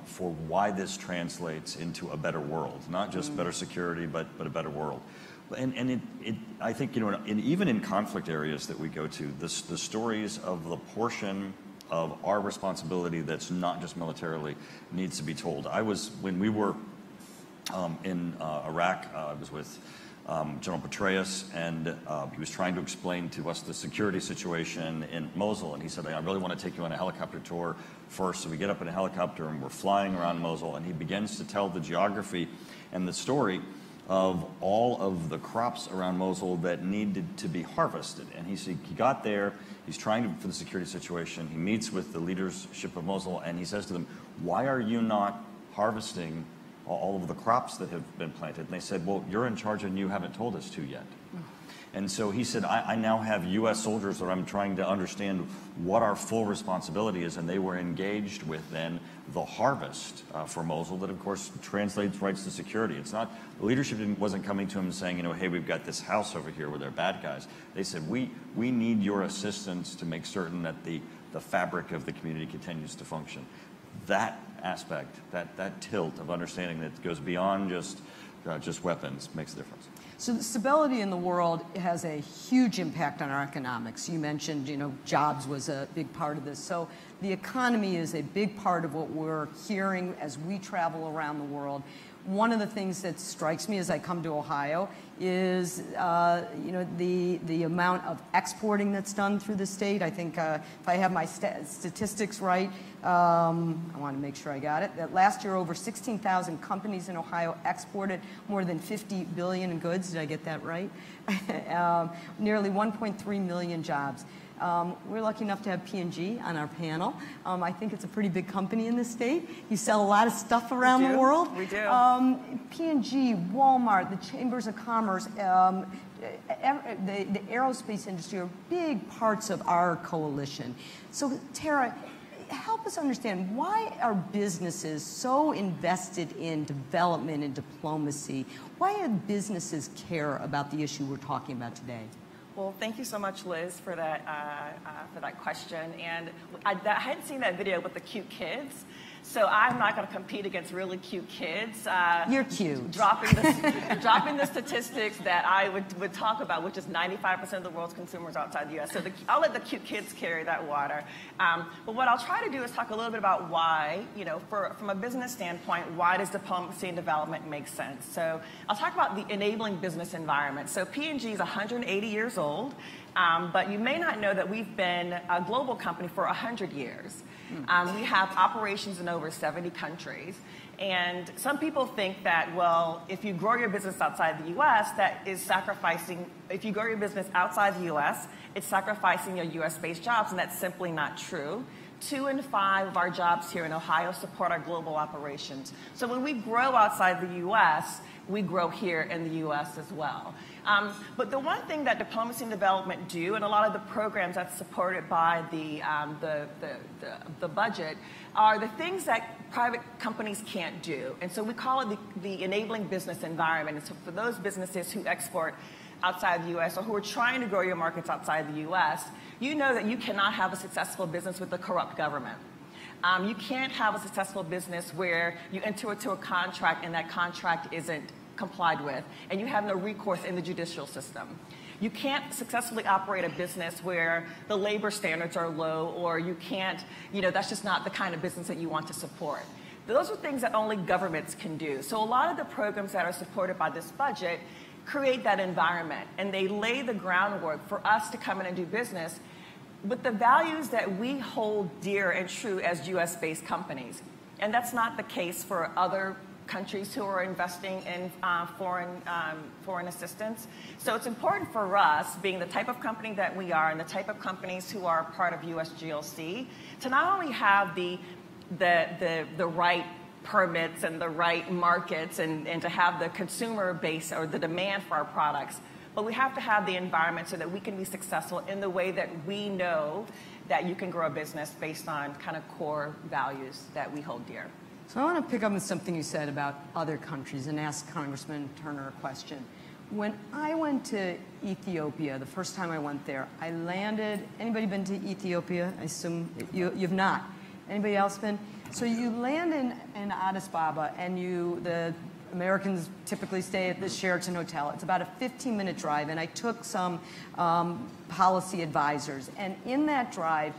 for why this translates into a better world, not just better security, but a better world. And I think, even in conflict areas that we go to, the stories of the portion of our responsibility that's not just militarily needs to be told. When we were in Iraq, I was with General Petraeus, and he was trying to explain to us the security situation in Mosul, and he said, I really want to take you on a helicopter tour first. So we get up in a helicopter and we're flying around Mosul, and he begins to tell the geography and the story of all of the crops around Mosul that needed to be harvested. And he got there, he's trying for the security situation, he meets with the leadership of Mosul, and he says to them, why are you not harvesting all of the crops that have been planted? And they said, well, you're in charge and you haven't told us to yet. And so he said, I now have U.S. soldiers that I'm trying to understand what our full responsibility is, and they were engaged with then the harvest for Mosul that, of course, translates right to security. It's not, the leadership wasn't coming to him and saying, hey, we've got this house over here where they're bad guys. They said, we need your assistance to make certain that the fabric of the community continues to function. That aspect, that tilt of understanding that goes beyond just weapons makes a difference. So the stability in the world has a huge impact on our economics. You mentioned, jobs was a big part of this. So the economy is a big part of what we're hearing as we travel around the world. One of the things that strikes me as I come to Ohio is, the amount of exporting that's done through the state. I think if I have my statistics right, I want to make sure I got it, that last year over 16,000 companies in Ohio exported more than $50 billion in goods. Did I get that right? Nearly 1.3 million jobs. We're lucky enough to have P&G on our panel. I think it's a pretty big company in this state. You sell a lot of stuff around the world. We do. P&G, Walmart, the Chambers of Commerce, the aerospace industry are big parts of our coalition. So, Tara, help us understand, why are businesses so invested in development and diplomacy? Why do businesses care about the issue we're talking about today? Well, thank you so much, Liz, for that question. And I hadn't seen that video with the cute kids, so I'm not going to compete against really cute kids. You're cute. Dropping the statistics that I would talk about, which is 95% of the world's consumers outside the U.S. So I'll let the cute kids carry that water. But what I'll try to do is talk a little bit about why, from a business standpoint, why does diplomacy and development make sense? So I'll talk about the enabling business environment. So P&G is 180 years old, but you may not know that we've been a global company for 100 years. We have operations in over 70 countries. And some people think that, well, if you grow your business outside the U.S., that is sacrificing, if you grow your business outside the U.S., it's sacrificing your U.S.-based jobs, and that's simply not true. 2 in 5 of our jobs here in Ohio support our global operations. So when we grow outside the U.S., we grow here in the U.S. as well. But the one thing that diplomacy and development do, and a lot of the programs that's supported by the budget, are the things that private companies can't do. And so we call it the enabling business environment. And so for those businesses who export outside the U.S. or who are trying to grow your markets outside the U.S., you know that you cannot have a successful business with a corrupt government. You can't have a successful business where you enter into a contract and that contract isn't complied with, and you have no recourse in the judicial system. You can't successfully operate a business where the labor standards are low, or you can't, that's just not the kind of business that you want to support. Those are things that only governments can do. So a lot of the programs that are supported by this budget create that environment, and they lay the groundwork for us to come in and do business with the values that we hold dear and true as U.S.-based companies. And that's not the case for other countries who are investing in foreign assistance. So it's important for us, being the type of company that we are and the type of companies who are part of U.S. GLC, to not only have the right permits and the right markets and to have the consumer base or the demand for our products, but we have to have the environment so that we can be successful in the way that we know that you can grow a business based on kind of core values that we hold dear. So I want to pick up on something you said about other countries and ask Congressman Turner a question. When I went to Ethiopia, the first time I went there, I landed, anybody been to Ethiopia? I assume you've not. Anybody else been? So you land in Addis Ababa, and the Americans typically stay at the Sheraton Hotel. It's about a 15-minute drive, and I took some policy advisors. And in that drive,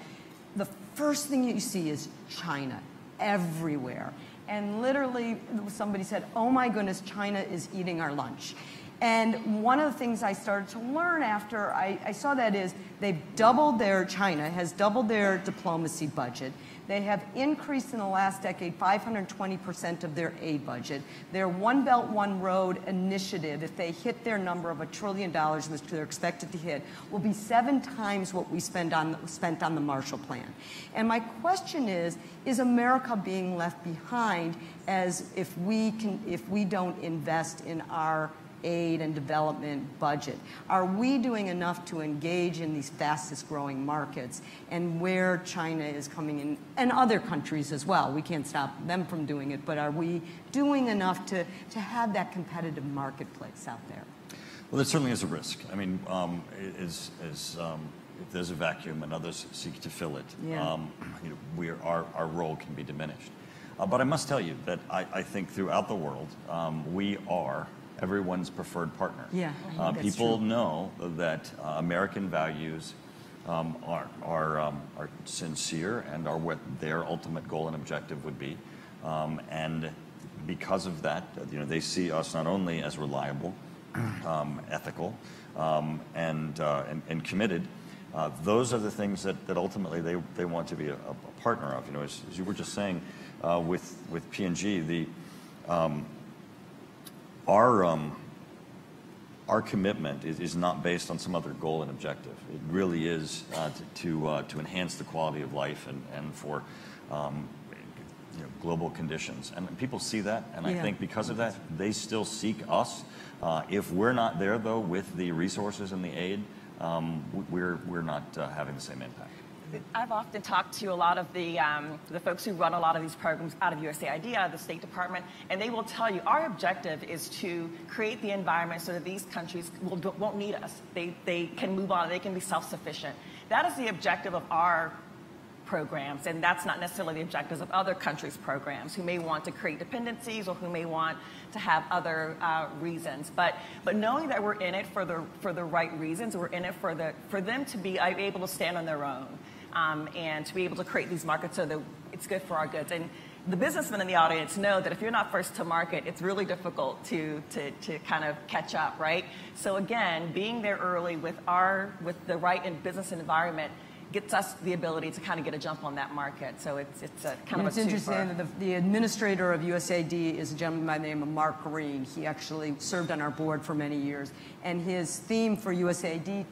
the first thing you see is China everywhere. And literally, somebody said, oh my goodness, China is eating our lunch. And one of the things I started to learn after I saw that is China has doubled their diplomacy budget. They have increased in the last decade 520% of their aid budget. Their One Belt, One Road initiative, if they hit their number of $1 trillion, which they're expected to hit, will be 7 times what we spent on the Marshall Plan. And my question is America being left behind as if we don't invest in our aid and development budget? Are we doing enough to engage in these fastest growing markets and where China is coming in, and other countries as well? We can't stop them from doing it, but are we doing enough to have that competitive marketplace out there? Well, there certainly is a risk. I mean, if there's a vacuum and others seek to fill it, our role can be diminished. But I must tell you that I think throughout the world, we are everyone's preferred partner. Yeah, people know that American values are sincere and are what their ultimate goal and objective would be, and because of that, they see us not only as reliable, ethical, and committed. Those are the things that ultimately they want to be a partner of. As you were just saying, with P&G, our commitment is not based on some other goal and objective. It really is to enhance the quality of life and for global conditions. And people see that, and I think because of that, they still seek us. If we're not there, though, with the resources and the aid, we're not having the same impact. I've often talked to a lot of the folks who run a lot of these programs out of USAID, out of the State Department, and they will tell you our objective is to create the environment so that these countries won't need us. They can move on. They can be self-sufficient. That is the objective of our programs, and that's not necessarily the objectives of other countries' programs who may want to create dependencies or who may want to have other reasons. But knowing that we're in it for the right reasons, we're in it for them to be able to stand on their own. And to be able to create these markets so that it's good for our goods. And the businessmen in the audience know that if you're not first to market, it's really difficult to kind of catch up, right? So again, being there early with the right business environment gets us the ability to kind of get a jump on that market. So it's a kind of a It's interesting that the administrator of USAID is a gentleman by the name of Mark Green. He actually served on our board for many years. And his theme for USAID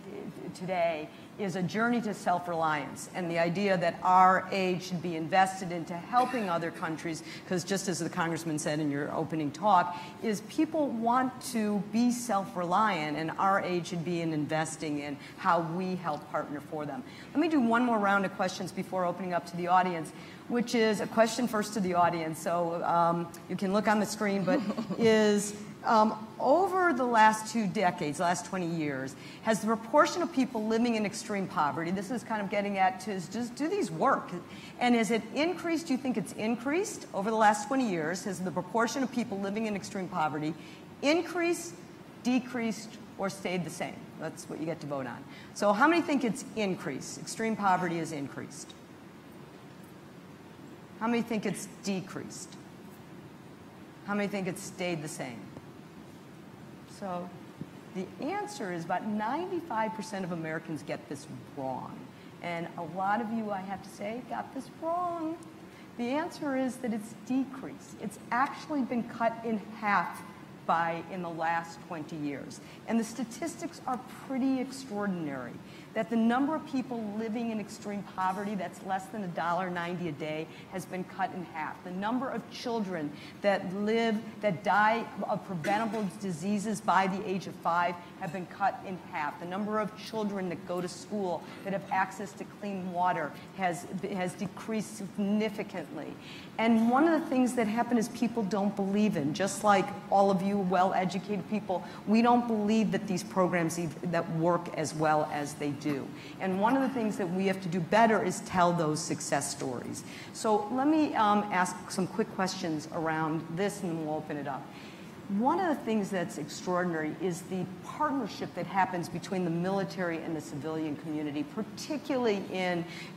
today is a journey to self-reliance, and the idea that our aid should be invested into helping other countries, because just as the Congressman said in your opening talk, is people want to be self-reliant, and our aid should be in investing in how we help partner for them. Let me do one more round of questions before opening up to the audience, which is a question first to the audience, so you can look on the screen, but is over the last 2 decades, last 20 years, has the proportion of people living in extreme poverty, this is kind of getting at, do these work? And has it increased, do you think it's increased over the last 20 years? Has the proportion of people living in extreme poverty increased, decreased, or stayed the same? That's what you get to vote on. So how many think it's increased? Extreme poverty has increased. How many think it's decreased? How many think it's stayed the same? So the answer is about 95% of Americans get this wrong. And a lot of you, I have to say, got this wrong. The answer is that it's decreased. It's actually been cut in half in the last 20 years. And the statistics are pretty extraordinary, that the number of people living in extreme poverty, that's less than $1.90 a day, has been cut in half. The number of children that die of preventable diseases by the age of 5 have been cut in half. The number of children that go to school that have access to clean water has decreased significantly. And one of the things that happen is people don't believe in, just like all of you well-educated people, we don't believe that these programs that work as well as they do. And one of the things that we have to do better is tell those success stories. So let me ask some quick questions around this, and then we'll open it up. One of the things that's extraordinary is the partnership that happens between the military and the civilian community, particularly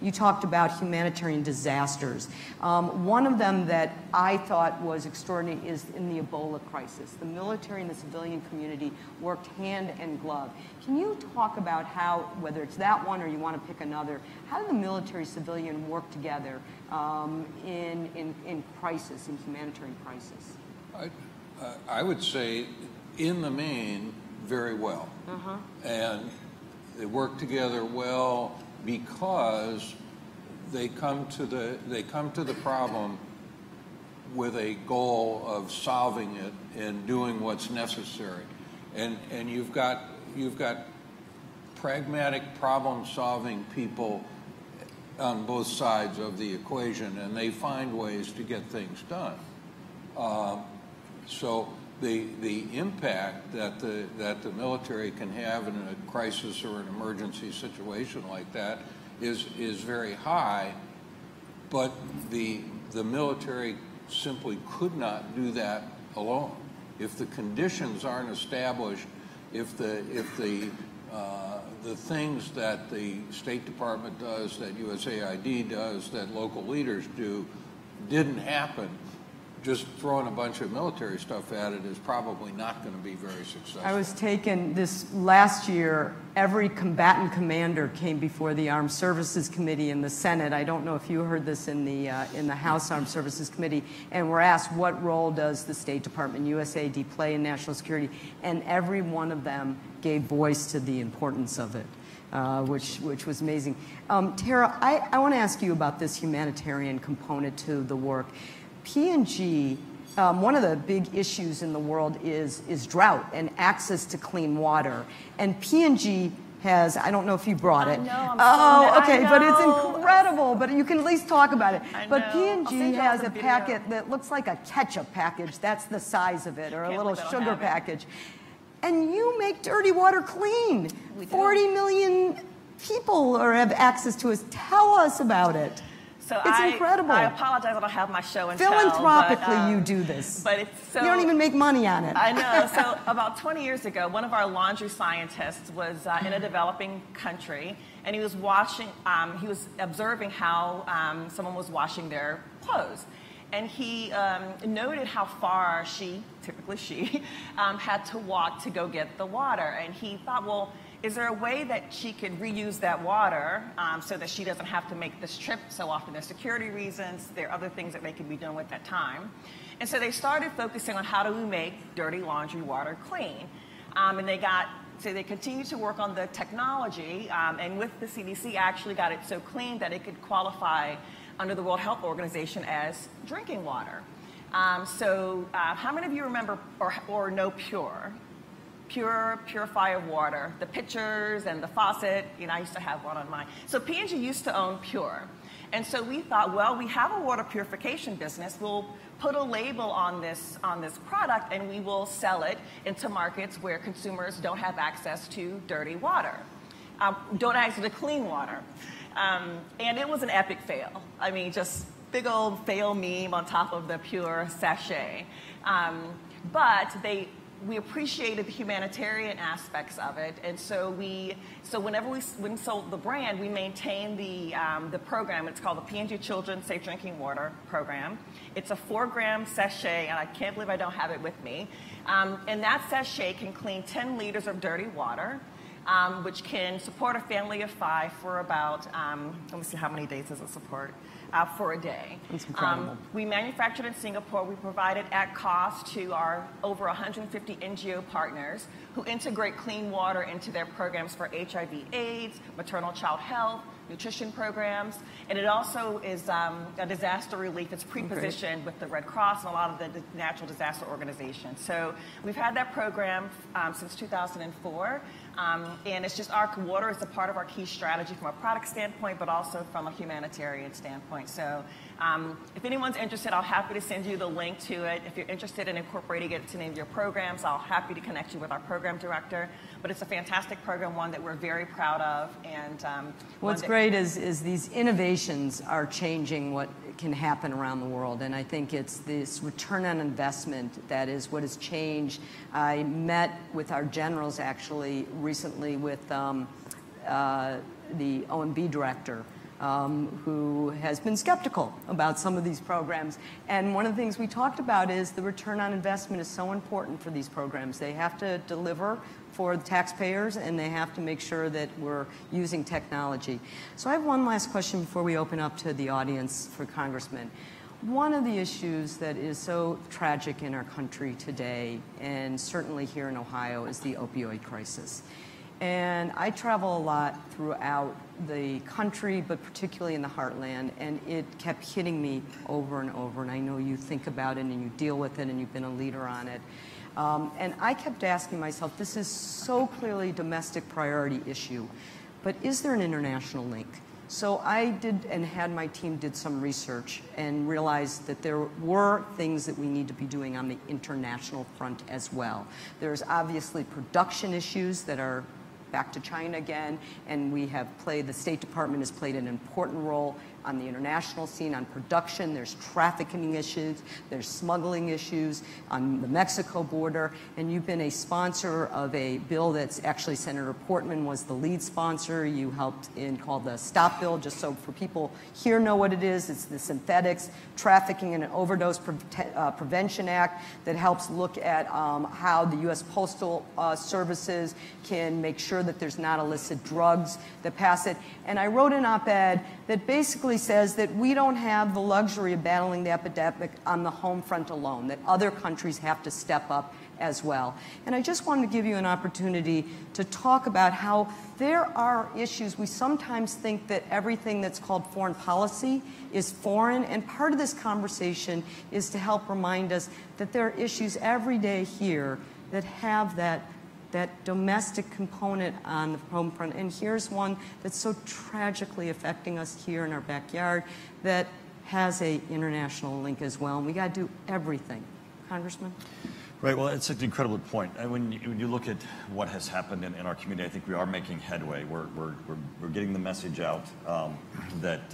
you talked about humanitarian disasters. One of them that I thought was extraordinary is in the Ebola crisis. The military and the civilian community worked hand in glove. Can you talk about how, whether it's that one or you want to pick another, how did the military-civilian work together in crisis, in humanitarian crisis? I would say, in the main, very well. And they work together well because they come to the problem with a goal of solving it and doing what's necessary. And you've got pragmatic problem-solving people on both sides of the equation, and they find ways to get things done. So the impact that the military can have in a crisis or an emergency situation like that is very high, but the military simply could not do that alone. if the conditions aren't established, if the things that the State Department does, that USAID does, that local leaders do, didn't happen, just throwing a bunch of military stuff at it is probably not going to be very successful. I was taken this last year, every combatant commander came before the Armed Services Committee in the Senate. I don't know if you heard this in the House Armed Services Committee, and were asked what role does the State Department, USAID, play in national security, and every one of them gave voice to the importance of it. Which was amazing. Tara, I want to ask you about this humanitarian component to the work. P&G, one of the big issues in the world is drought and access to clean water. And P&G has, I don't know if you brought it. Okay, but it's incredible. But you can at least talk about it. But P&G has a packet that looks like a ketchup package. That's the size of it, or a little sugar package. And you make dirty water clean. 40 million people have access to it. Tell us about it. So it's incredible. I apologize I don't have my show and tell. Philanthropically, you do this. But it's so, you don't even make money on it. I know. So about 20 years ago, one of our laundry scientists was in a developing country, and he was observing how someone was washing their clothes. And he noted how far typically she, had to walk to go get the water. And he thought, well, is there a way that she could reuse that water so that she doesn't have to make this trip so often? There's security reasons. There are other things that they could be doing with that time. And so they started focusing on how do we make dirty laundry water clean. And they continued to work on the technology, and with the CDC actually got it so clean that it could qualify under the World Health Organization as drinking water. How many of you remember or know Pure? Pure purifier water, the pitchers and the faucet. I used to have one on mine. So P&G used to own Pure. And so we thought, well, we have a water purification business. We'll put a label on this product, and we will sell it into markets where consumers don't have access to dirty water, don't have access to clean water. And it was an epic fail. I mean, just big old fail meme on top of the Pure sachet. But we appreciated the humanitarian aspects of it, and so whenever we sold the brand, we maintained the program. It's called the P&G Children's Safe Drinking Water Program. It's a 4-gram sachet, and I can't believe I don't have it with me. And that sachet can clean 10 liters of dirty water, which can support a family of 5 for about, let me see, how many days does it support? For a day. That's incredible. We manufactured in Singapore. We provided at cost to our over 150 NGO partners who integrate clean water into their programs for HIV/AIDS, maternal child health, nutrition programs, and it also is a disaster relief. It's pre-positioned with the Red Cross and a lot of the natural disaster organizations. So we've had that program since 2004. And it's just our water is a part of our key strategy from a product standpoint, but also from a humanitarian standpoint. So if anyone's interested, I'll happy to send you the link to it. If you're interested in incorporating it into any of your programs, I'll happy to connect you with our program director. But it's a fantastic program, one that we're very proud of. And what's great is these innovations are changing what can happen around the world. And I think it's this return on investment that is what has changed. I met with our generals actually recently with the OMB director, who has been skeptical about some of these programs. And one of the things we talked about is the return on investment is so important for these programs. They have to deliver for the taxpayers, and they have to make sure that we're using technology. So I have one last question before we open up to the audience for Congressman. One of the issues that is so tragic in our country today, and certainly here in Ohio, is the opioid crisis. And I travel a lot throughout the country, but particularly in the heartland, and it kept hitting me over and over. And I know you think about it and you deal with it and you've been a leader on it. And I kept asking myself, this is so clearly a domestic priority issue, but is there an international link? So I did and had my team did some research and realized that there were things that we need to be doing on the international front as well. There's obviously production issues that are back to China again, and we have played, the State Department has played an important role on the international scene, on production. There's trafficking issues. There's smuggling issues on the Mexico border. And you've been a sponsor of a bill that's actually Senator Portman was the lead sponsor. You helped in called the STOP bill, just so for people here know what it is. It's the Synthetics, Trafficking and Overdose Prevention Act that helps look at how the U.S. Postal Services can make sure that there's not illicit drugs that pass it. And I wrote an op-ed that basically says that we don't have the luxury of battling the epidemic on the home front alone, that other countries have to step up as well. And I just wanted to give you an opportunity to talk about how there are issues. We sometimes think that everything that's called foreign policy is foreign, and part of this conversation is to help remind us that there are issues every day here that have that domestic component on the home front. And here's one that's so tragically affecting us here in our backyard that has an international link as well. And we got to do everything. Congressman? Right. Well, it's an incredible point. And when you look at what has happened in our community, I think we are making headway. We're getting the message out that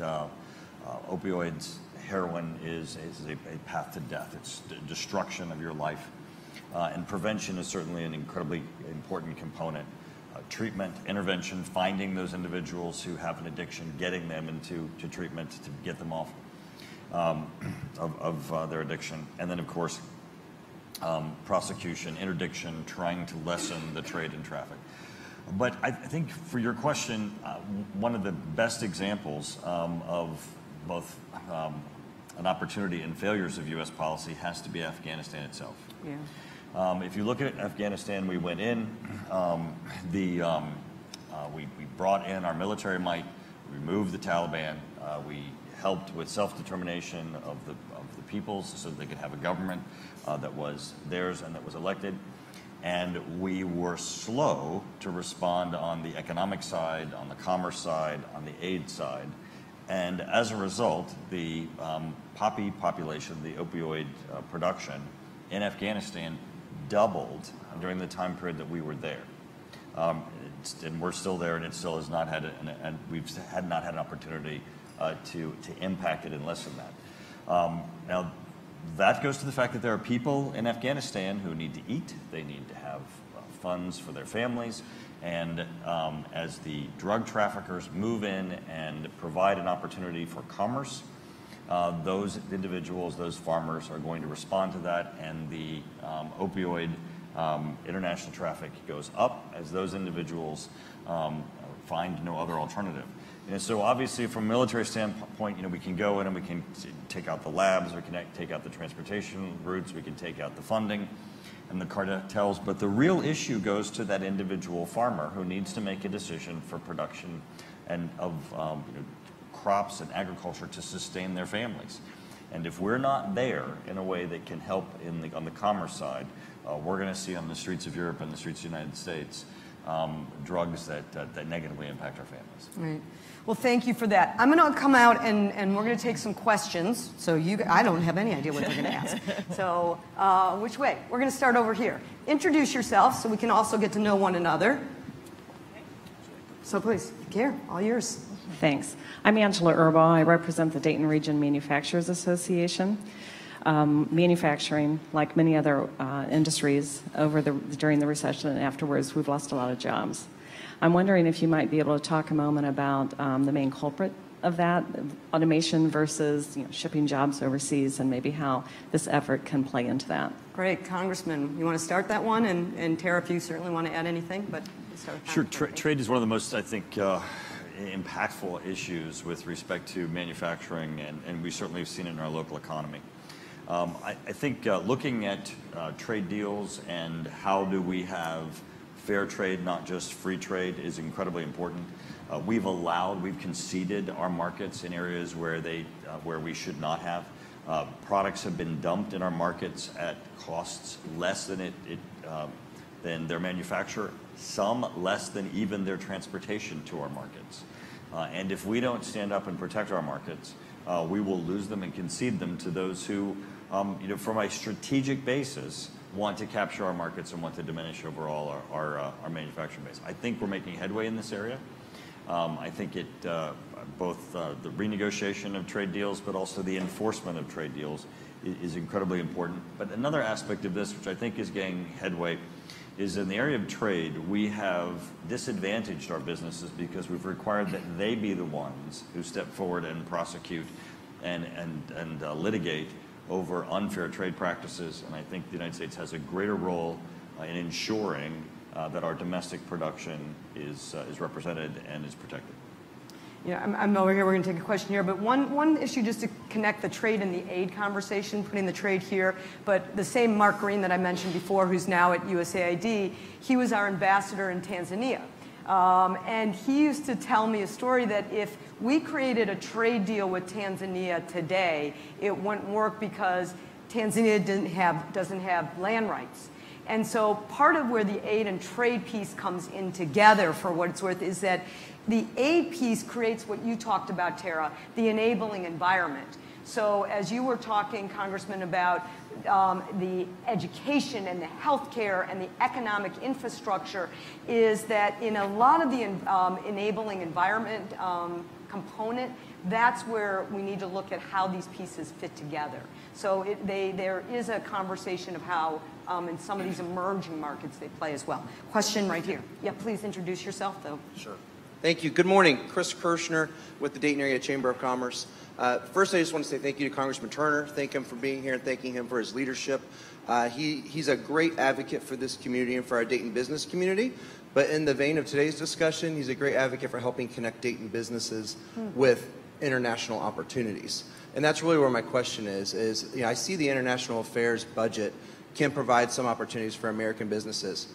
opioids, heroin is a path to death. It's destruction of your life. And prevention is certainly an incredibly important component. Treatment, intervention, finding those individuals who have an addiction, getting them into treatment to get them off of their addiction. And then, of course, prosecution, interdiction, trying to lessen the trade and traffic. But I think for your question, one of the best examples of both an opportunity and failures of U.S. policy has to be Afghanistan itself. Yeah. If you look at Afghanistan, we went in, we brought in our military might, we removed the Taliban, we helped with self-determination of the peoples so that they could have a government that was theirs and that was elected. And we were slow to respond on the economic side, on the commerce side, on the aid side. And as a result, the poppy population, the opioid production in Afghanistan doubled during the time period that we were there. And we're still there, and it still has not had, and we've not had an opportunity to impact it and lessen that. Now, that goes to the fact that there are people in Afghanistan who need to eat, they need to have funds for their families, and as the drug traffickers move in and provide an opportunity for commerce, those individuals, those farmers are going to respond to that, and the opioid international traffic goes up as those individuals find no other alternative. And so obviously from a military standpoint, we can go in and we can take out the labs, we can take out the transportation routes, we can take out the funding and the cartels, but the real issue goes to that individual farmer who needs to make a decision for production and of crops and agriculture to sustain their families. And if we're not there in a way that can help on the commerce side, we're going to see on the streets of Europe and the streets of the United States drugs that negatively impact our families. Right. Well, thank you for that. I'm going to come out and we're going to take some questions. So I don't have any idea what they're going to ask. So which way? We're going to start over here. Introduce yourself so we can also get to know one another. So please, here, all yours. Thanks. I'm Angela Erbaugh. I represent the Dayton Region Manufacturers Association. Manufacturing, like many other industries, during the recession and afterwards, we've lost a lot of jobs. I'm wondering if you might be able to talk a moment about the main culprit of that, automation versus shipping jobs overseas, and maybe how this effort can play into that. Great. Congressman, you want to start that one? And Tara, if you certainly want to add anything, but start with Sure. Trade is one of the most, I think, impactful issues with respect to manufacturing, and we certainly have seen it in our local economy. I think looking at trade deals and how do we have fair trade, not just free trade, is incredibly important. We've conceded our markets in areas where we should not have. Products have been dumped in our markets at costs less than than their manufacturer, some less than even their transportation to our markets. And if we don't stand up and protect our markets, we will lose them and concede them to those who, from a strategic basis, want to capture our markets and want to diminish overall our manufacturing base. I think we're making headway in this area. I think it both the renegotiation of trade deals, but also the enforcement of trade deals is incredibly important. But another aspect of this, which I think is gaining headway, is in the area of trade, we have disadvantaged our businesses because we've required that they be the ones who step forward and prosecute and litigate over unfair trade practices. And I think the United States has a greater role in ensuring that our domestic production is represented and is protected. Yeah, I'm over here. We're going to take a question here, but one issue just to connect the trade and the aid conversation, putting the trade here. But the same Mark Green that I mentioned before, who's now at USAID, he was our ambassador in Tanzania. And he used to tell me a story that if we created a trade deal with Tanzania today, it wouldn't work because Tanzania doesn't have land rights. And so part of where the aid and trade piece comes in together, for what it's worth, is that the aid piece creates what you talked about, Tara, the enabling environment. So as you were talking, Congressman, about the education and the healthcare and the economic infrastructure, is that in a lot of the enabling environment component, that's where we need to look at how these pieces fit together. So there is a conversation of how in some of these emerging markets they play as well. Question right here. Yeah, please introduce yourself, though. Sure. Thank you. Good morning. Chris Kirshner with the Dayton Area Chamber of Commerce. First, I just want to say thank you to Congressman Turner. Thank him for being here and thanking him for his leadership. He's a great advocate for this community and for our Dayton business community. But in the vein of today's discussion, he's a great advocate for helping connect Dayton businesses with international opportunities. And that's really where my question is you know, I see the international affairs budget can provide some opportunities for American businesses.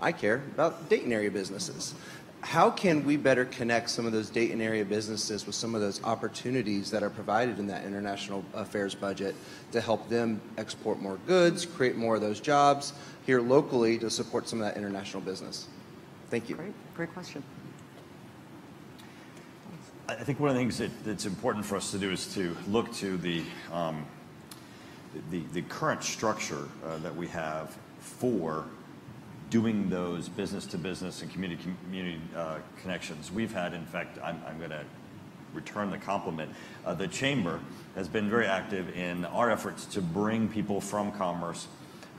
I care about Dayton area businesses. How can we better connect some of those Dayton area businesses with some of those opportunities that are provided in that international affairs budget to help them export more goods, create more of those jobs here locally to support some of that international business? Thank you. Great question. I think one of the things that's important for us to do is to look to the current structure that we have for doing those business-to-business and community connections. We've had, in fact, I'm going to return the compliment. The Chamber has been very active in our efforts to bring people from commerce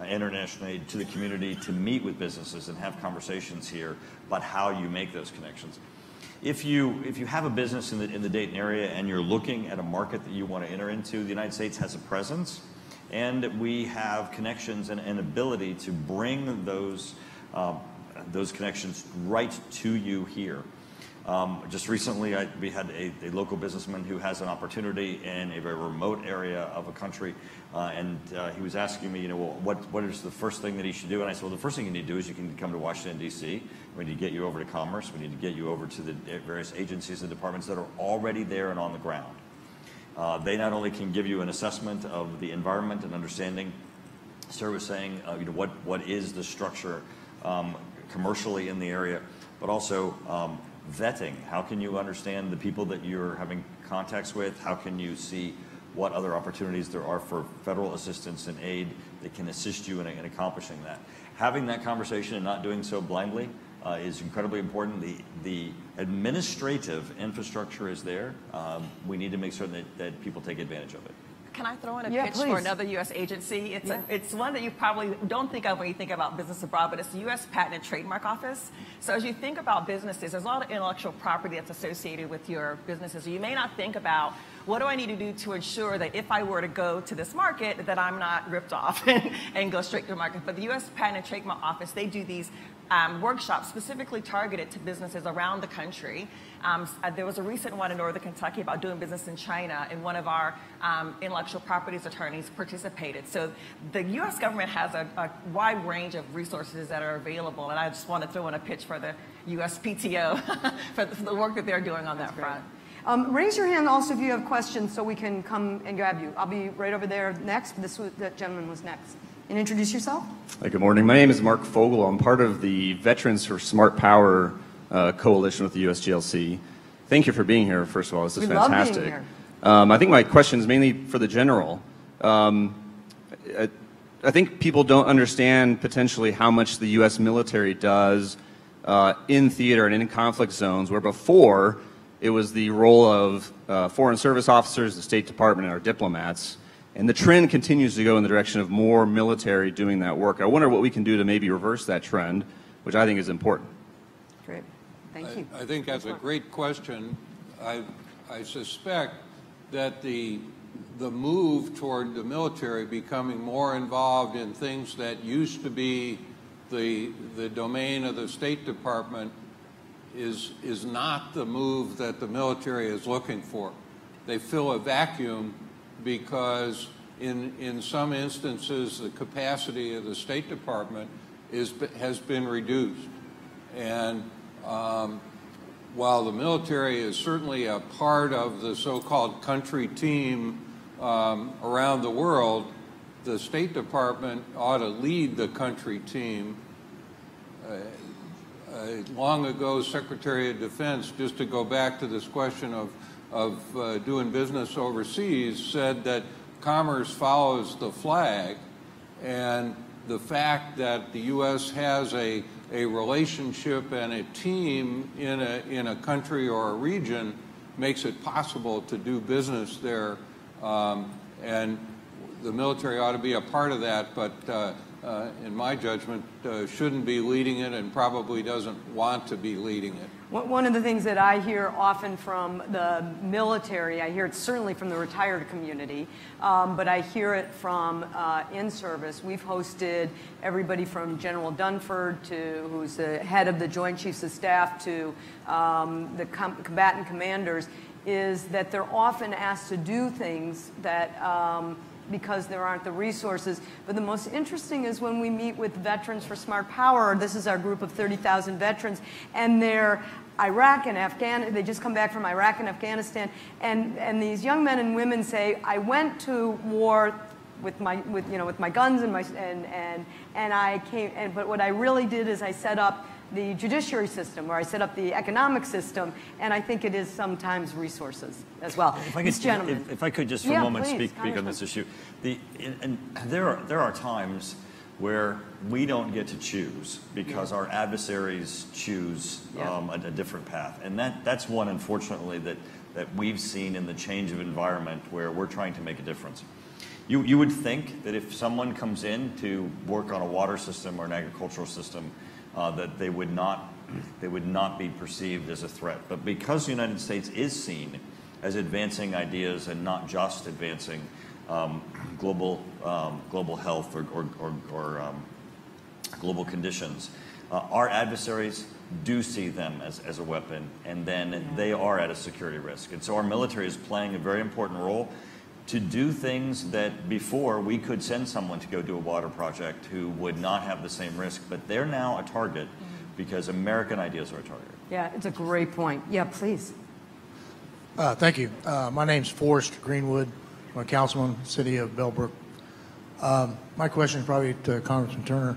internationally to the community to meet with businesses and have conversations here about how you make those connections. If you have a business in the Dayton area and you're looking at a market that you want to enter into, the United States has a presence, and we have connections and ability to bring those connections right to you here. Just recently, we had a local businessman who has an opportunity in a very remote area of a country, and he was asking me, you know, well, what is the first thing that he should do? And I said, well, the first thing you need to do is you can come to Washington, D.C. We need to get you over to Commerce. We need to get you over to the various agencies and departments that are already there and on the ground. They not only can give you an assessment of the environment and understanding, Sarah was saying, you know, what is the structure commercially in the area, but also vetting. How can you understand the people that you're having contacts with? How can you see what other opportunities there are for federal assistance and aid that can assist you in accomplishing that? Having that conversation and not doing so blindly is incredibly important. The administrative infrastructure is there. We need to make certain that people take advantage of it. Can I throw in a pitch for another U.S. agency? It's one that you probably don't think of when you think about business abroad, but it's the U.S. Patent and Trademark Office. So as you think about businesses, there's a lot of intellectual property that's associated with your businesses. You may not think about, what do I need to do to ensure that if I were to go to this market, that I'm not ripped off and go straight to the market. But the U.S. Patent and Trademark Office, they do these workshops specifically targeted to businesses around the country. There was a recent one in Northern Kentucky about doing business in China, and one of our intellectual properties attorneys participated. So the U.S. government has a wide range of resources that are available, and I just want to throw in a pitch for the USPTO for the work that they're doing on that front. Raise your hand also if you have questions so we can come and grab you. I'll be right over there next. That gentleman was next. And introduce yourself. Hi, good morning. My name is Mark Fogel. I'm part of the Veterans for Smart Power coalition with the USGLC. Thank you for being here, first of all. This is fantastic. Love being here. I think my question is mainly for the general. I think people don't understand potentially how much the U.S. military does in theater and in conflict zones, where before it was the role of foreign service officers, the State Department, and our diplomats. And the trend continues to go in the direction of more military doing that work. I wonder what we can do to maybe reverse that trend, which I think is important. Great. Thank you. I think that's a great question. I suspect that the move toward the military becoming more involved in things that used to be the domain of the State Department is not the move that the military is looking for. They fill a vacuum because in some instances the capacity of the State Department has been reduced. And while the military is certainly a part of the so-called country team around the world, the State Department ought to lead the country team. Long ago, Secretary of Defense, just to go back to this question of doing business overseas, said that commerce follows the flag, and the fact that the U.S. has a relationship and a team in a country or a region makes it possible to do business there, and the military ought to be a part of that, but in my judgment, shouldn't be leading it and probably doesn't want to be leading it. One of the things that I hear often from the military, I hear it certainly from the retired community, but I hear it from in-service. We've hosted everybody from General Dunford, who's the head of the Joint Chiefs of Staff, to the combatant commanders, is that they're often asked to do things that because there aren't the resources. But the most interesting is when we meet with Veterans for Smart Power. This is our group of 30,000 veterans, and they're Iraq and Afghanistan. They just come back from Iraq and Afghanistan, and these young men and women say, I went to war with my guns and I came, but what I really did is I set up the judiciary system, or I set up the economic system, and I think it is sometimes resources as well. If I could just for a moment speak on this issue. There are times where we don't get to choose because our adversaries choose a different path. And that's one, unfortunately, that we've seen in the change of environment where we're trying to make a difference. You would think that if someone comes in to work on a water system or an agricultural system, that they would not be perceived as a threat. But because the United States is seen as advancing ideas and not just advancing global health or global conditions, our adversaries do see them as a weapon, and then they are at a security risk. And so our military is playing a very important role to do things that before we could send someone to go do a water project who would not have the same risk, but they're now a target because American ideas are a target. Yeah, it's a great point. Yeah, please. Thank you. My name's Forrest Greenwood. I'm a councilman, city of Bellbrook. My question is probably to Congressman Turner.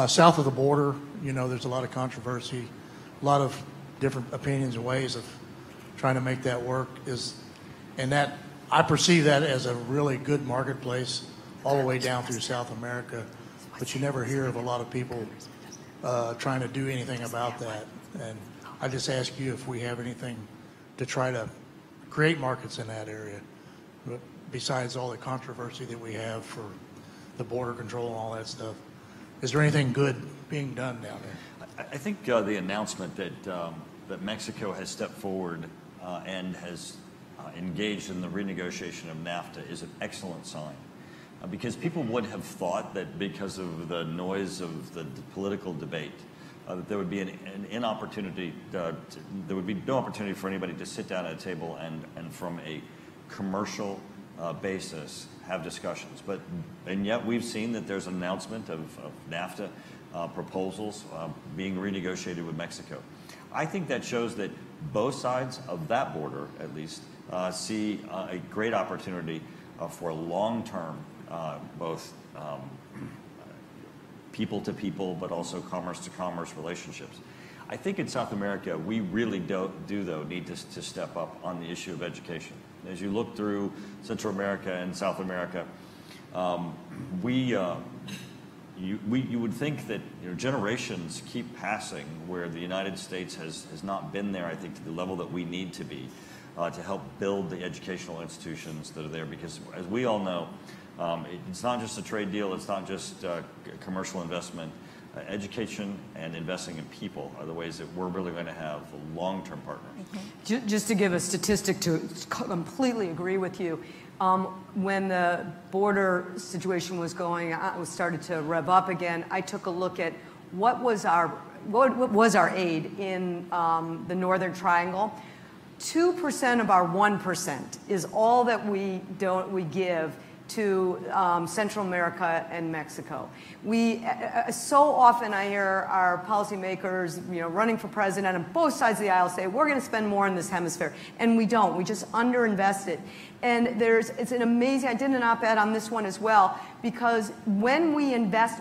South of the border, there's a lot of controversy, a lot of different opinions and ways of trying to make that work. I perceive that as a really good marketplace all the way down through South America, but you never hear of a lot of people trying to do anything about that. And I just ask you if we have anything to try to create markets in that area, besides all the controversy that we have for the border control and all that stuff. Is there anything good being done down there? I think the announcement that Mexico has stepped forward and has engaged in the renegotiation of NAFTA is an excellent sign, because people would have thought that because of the noise of the political debate, that there would be an inopportunity. There would be no opportunity for anybody to sit down at a table and from a commercial basis have discussions. And yet we've seen that there's an announcement of NAFTA proposals being renegotiated with Mexico. I think that shows that both sides of that border, at least, see a great opportunity for long-term, both people-to-people, but also commerce-to-commerce relationships. I think in South America, we really do though, need to step up on the issue of education. As you look through Central America and South America, you would think that generations keep passing where the United States has not been there, I think, to the level that we need to be to help build the educational institutions that are there. Because as we all know, it's not just a trade deal, it's not just commercial investment. Education and investing in people are the ways that we're really going to have a long-term partner. Just to give a statistic to completely agree with you, when the border situation was started to rev up again, I took a look at what was our aid in the Northern Triangle. 2% of our 1% is all that we give to Central America and Mexico. So often I hear our policymakers, running for president on both sides of the aisle say, we're going to spend more in this hemisphere. And we don't. We just underinvest it. And it's an amazing, I did an op-ed on this one as well, because when we invest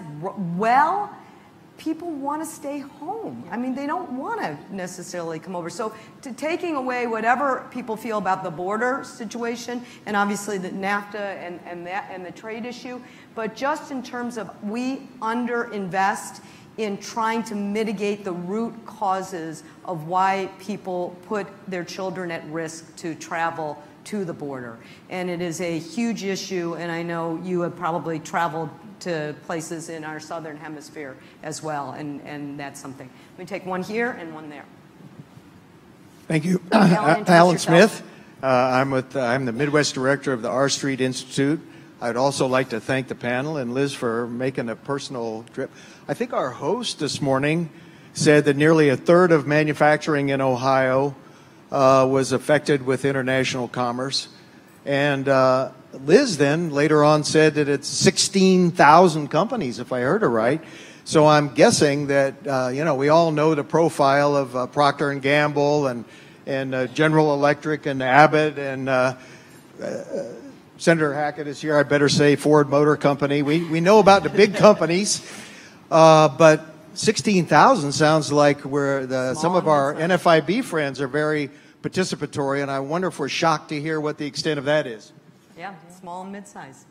well, people want to stay home. I mean, they don't want to necessarily come over. So taking away whatever people feel about the border situation, and obviously the NAFTA and the trade issue, but just in terms of we underinvest in trying to mitigate the root causes of why people put their children at risk to travel to the border. And it is a huge issue, and I know you have probably traveled to places in our southern hemisphere as well, and that's something. Let me take one here and one there. Thank you. Alan Smith. I'm the Midwest Director of the R Street Institute. I'd also like to thank the panel and Liz for making a personal trip. I think our host this morning said that nearly a third of manufacturing in Ohio was affected with international commerce. And Liz then later on said that it's 16,000 companies, if I heard her right. So I'm guessing that, we all know the profile of Procter & Gamble and General Electric and Abbott and Senator Hackett is here. I better say Ford Motor Company. We know about the big companies, but 16,000 sounds like some of our NFIB friends are very participatory, and I wonder if we're shocked to hear what the extent of that is. Yeah, small and mid-size.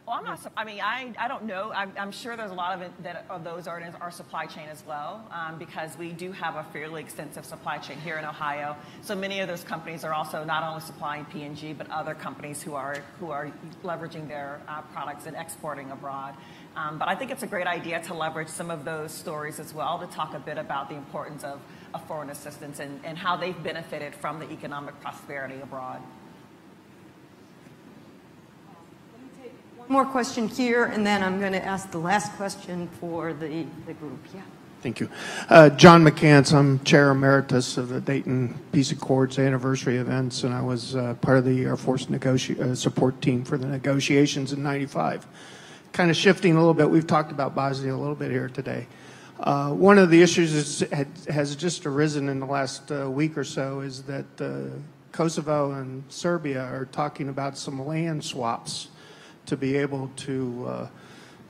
Well, I'm not. I mean, I don't know. I'm sure there's a lot of those are in our supply chain as well, because we do have a fairly extensive supply chain here in Ohio. So many of those companies are also not only supplying P&G, but other companies who are leveraging their products and exporting abroad. But I think it's a great idea to leverage some of those stories as well to talk a bit about the importance of foreign assistance and how they've benefited from the economic prosperity abroad. One more question here, and then I'm going to ask the last question for the group. Yeah. Thank you. John McCants, I'm Chair Emeritus of the Dayton Peace Accords anniversary events, and I was part of the Air Force support team for the negotiations in '95. Kind of shifting a little bit, we've talked about Bosnia a little bit here today. One of the issues has just arisen in the last week or so is that Kosovo and Serbia are talking about some land swaps to be able to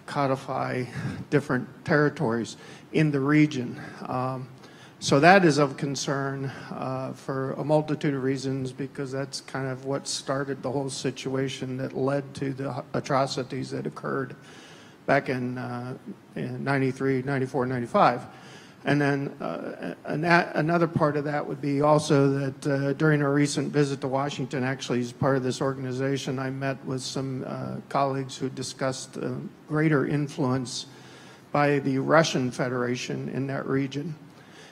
codify different territories in the region. So that is of concern for a multitude of reasons, because that's kind of what started the whole situation that led to the atrocities that occurred back in 93, 94, 95. And then another part of that would be also that during a recent visit to Washington, actually as part of this organization, I met with some colleagues who discussed greater influence by the Russian Federation in that region.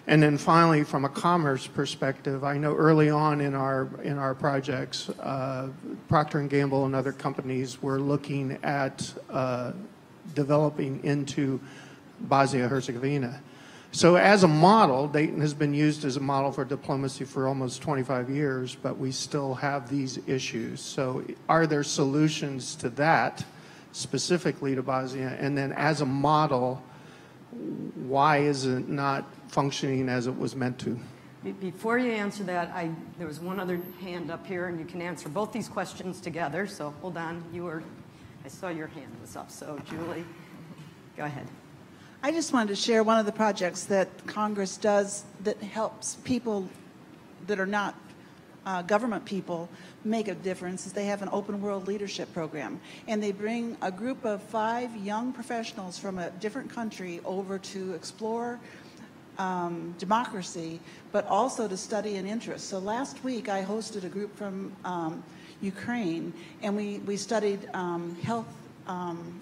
And then finally, from a commerce perspective, I know early on in our projects, Procter & Gamble and other companies were looking at developing into Bosnia-Herzegovina. So as a model, Dayton has been used as a model for diplomacy for almost 25 years, but we still have these issues. So are there solutions to that, specifically to Bosnia? And then as a model, why is it not functioning as it was meant to? Before you answer that, there was one other hand up here, and you can answer both these questions together. So hold on. I saw your hand was up. So Julie, go ahead. I just wanted to share one of the projects that Congress does that helps people that are not government people make a difference is they have an open world leadership program. And they bring a group of 5 young professionals from a different country over to explore democracy, but also to study an interest. So last week I hosted a group from Ukraine, and we studied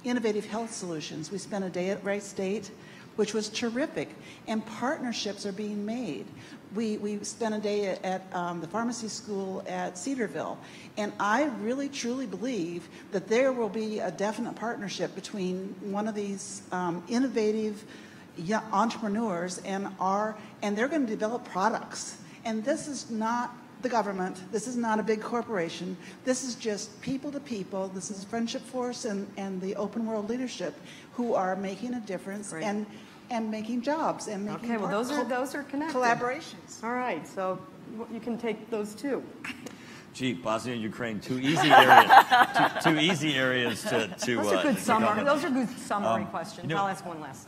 innovative health solutions. We spent a day at Wright State, which was terrific, and partnerships are being made. We spent a day at the pharmacy school at Cedarville, and I really truly believe that there will be a definite partnership between one of these innovative entrepreneurs and they're going to develop products. And this is not the government. This is not a big corporation. This is just people to people. This is Friendship Force and the Open World Leadership who are making a difference and making jobs and making those are connected. Collaborations. All right, so you can take those too. Gee, Bosnia and Ukraine, two easy areas. two easy areas to. Those are good summary. Those are good summary questions. I'll ask one last.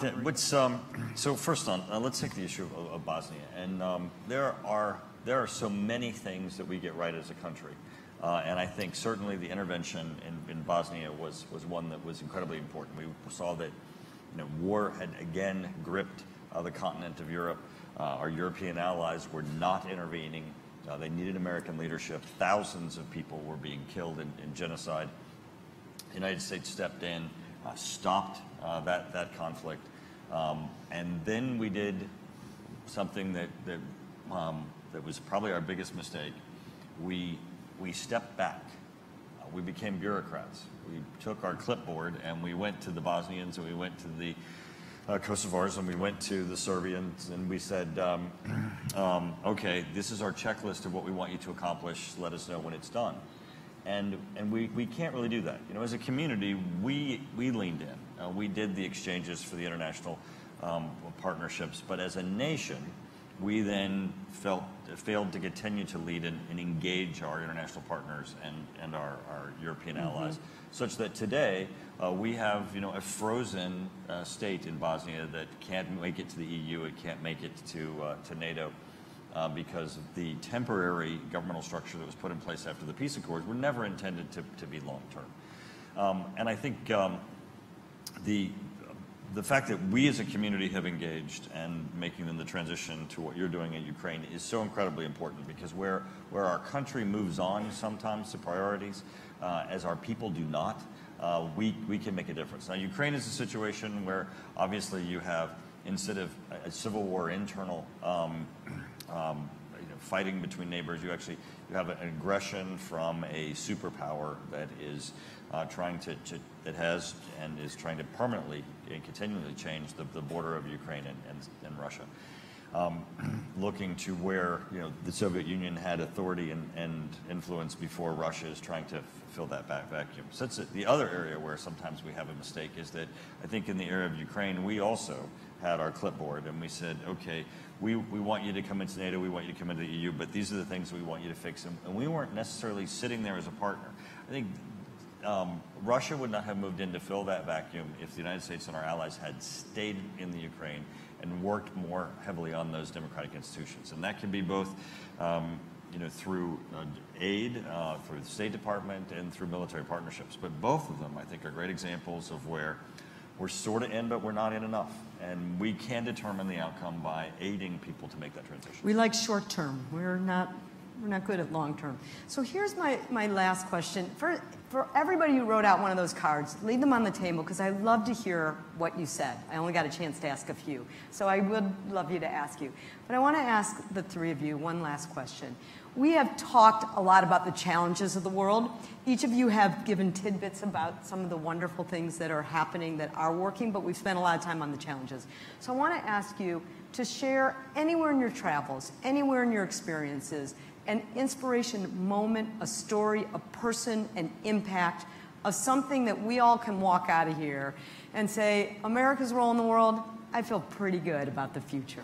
So first on, let's take the issue of Bosnia, and there are so many things that we get right as a country, and I think certainly the intervention in Bosnia was one that was incredibly important. We saw that war had again gripped the continent of Europe. Our European allies were not intervening. They needed American leadership. Thousands of people were being killed in genocide. The United States stepped in, stopped that conflict, and then we did something that was probably our biggest mistake. We stepped back. We became bureaucrats. We took our clipboard and we went to the Bosnians and we went to the Kosovars and we went to the Serbians and we said, okay, this is our checklist of what we want you to accomplish. Let us know when it's done. And we can't really do that. As a community, we leaned in. We did the exchanges for the international partnerships, but as a nation, we then failed to continue to lead and engage our international partners and our European allies, such that today we have a frozen state in Bosnia that can't make it to the EU, it can't make it to NATO because of the temporary governmental structure that was put in place after the peace accords were never intended to be long term. And I think the fact that we as a community have engaged and making them the transition to what you're doing in Ukraine is so incredibly important, because where our country moves on sometimes to priorities, as our people do not, we can make a difference. Now, Ukraine is a situation where obviously you have, instead of a civil war internal fighting between neighbors, you have an aggression from a superpower that is that has and is trying to permanently and continually change the border of Ukraine and Russia, looking to where the Soviet Union had authority and influence before Russia is trying to fill that vacuum. So that's the other area where sometimes we have a mistake, is that I think in the area of Ukraine we also had our clipboard and we said, okay, we want you to come into NATO, we want you to come into the EU, but these are the things we want you to fix, and we weren't necessarily sitting there as a partner. I think Russia would not have moved in to fill that vacuum if the United States and our allies had stayed in the Ukraine and worked more heavily on those democratic institutions. And that can be both through aid, through the State Department, and through military partnerships. But both of them, I think, are great examples of where we're sort of in, but we're not in enough. And we can determine the outcome by aiding people to make that transition. We like short term. We're not good at long term. So here's my last question. For everybody who wrote out one of those cards, leave them on the table, because I love to hear what you said. I only got a chance to ask a few. So I would love you to ask you. But I want to ask the three of you one last question. We have talked a lot about the challenges of the world. Each of you have given tidbits about some of the wonderful things that are happening, that are working, but we've spent a lot of time on the challenges. So I want to ask you to share anywhere in your travels, anywhere in your experiences, an inspiration moment, a story, a person, an impact of something that we all can walk out of here and say, America's role in the world, I feel pretty good about the future.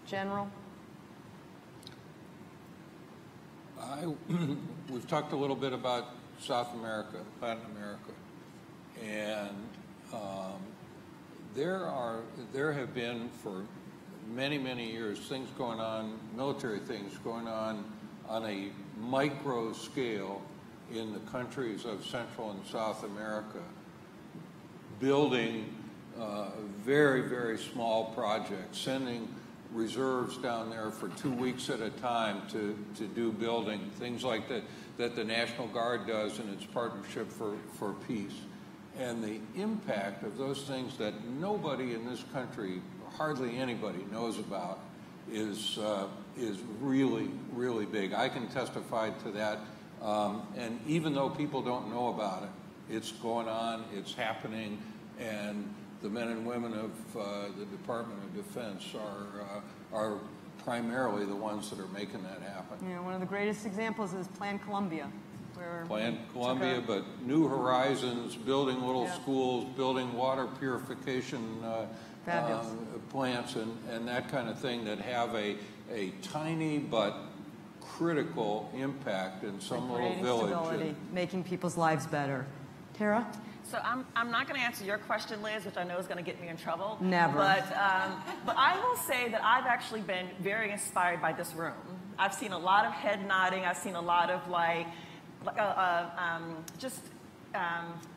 General? We've talked a little bit about South America, Latin America, and there have been for many, many years things going on, military things going on a micro scale in the countries of Central and South America, building very, very small projects, sending reserves down there for 2 weeks at a time to do building, things like that the National Guard does in its partnership for peace. And the impact of those things that nobody in this country, hardly anybody, knows about is really, really big. I can testify to that. And even though people don't know about it, it's going on, it's happening, and the men and women of the Department of Defense are primarily the ones that are making that happen. Yeah, one of the greatest examples is Plan Colombia. But New Horizons, building little schools, building water purification plants and that kind of thing that have a tiny but critical impact in some little village. Stability, making people's lives better. Tara? So I'm not going to answer your question, Liz, which I know is going to get me in trouble. Never. But I will say that I've actually been very inspired by this room. I've seen a lot of head nodding. I've seen a lot of I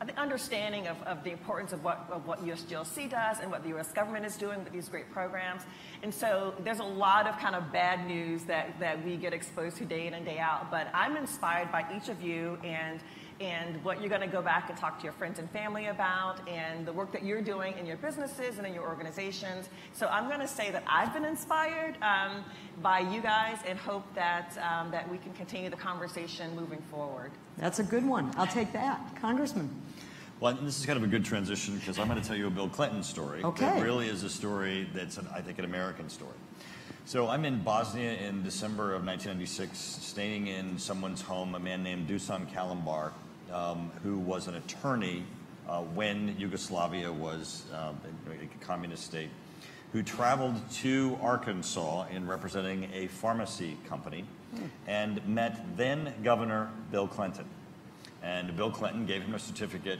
think understanding of the importance of what USGLC does and what the U.S. government is doing with these great programs. And so there's a lot of kind of bad news that we get exposed to day in and day out. But I'm inspired by each of you and what you're going to go back and talk to your friends and family about, and the work that you're doing in your businesses and in your organizations. So I'm going to say that I've been inspired by you guys and hope that we can continue the conversation moving forward. That's a good one. I'll take that. Congressman. Well, this is kind of a good transition because I'm going to tell you a Bill Clinton story. Okay. That really is a story that's, I think, an American story. So I'm in Bosnia in December of 1996, staying in someone's home, a man named Dusan Kalembar, who was an attorney when Yugoslavia was a communist state, who traveled to Arkansas in representing a pharmacy company and met then Governor Bill Clinton. And Bill Clinton gave him a certificate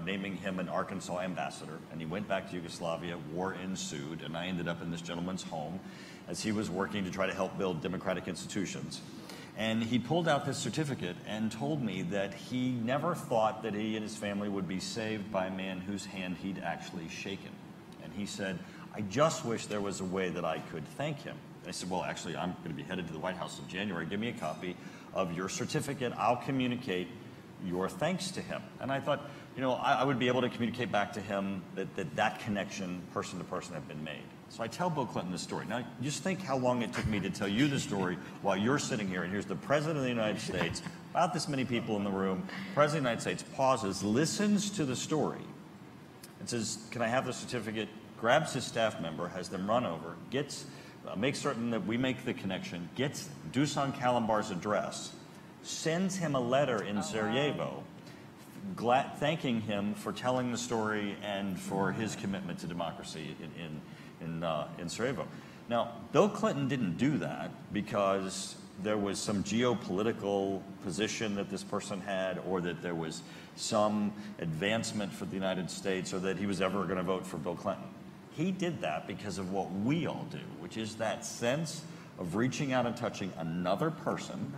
naming him an Arkansas ambassador. And he went back to Yugoslavia, war ensued, and I ended up in this gentleman's home as he was working to try to help build democratic institutions. And he pulled out this certificate and told me that he never thought that he and his family would be saved by a man whose hand he'd actually shaken. And he said, I just wish there was a way that I could thank him. And I said, well, actually, I'm going to be headed to the White House in January. Give me a copy of your certificate. I'll communicate your thanks to him. And I thought, you know, I would be able to communicate back to him that connection, person to person, had been made. So I tell Bill Clinton this story. Now, just think how long it took me to tell you the story while you're sitting here, and here's the President of the United States, about this many people in the room. The President of the United States pauses, listens to the story, and says, can I have the certificate? Grabs his staff member, has them run over, makes certain that we make the connection, gets Dusan Kalembar's address, sends him a letter in Sarajevo, thanking him for telling the story and for his commitment to democracy in Sarajevo. Now, Bill Clinton didn't do that because there was some geopolitical position that this person had, or that there was some advancement for the United States, or that he was ever going to vote for Bill Clinton. He did that because of what we all do, which is that sense of reaching out and touching another person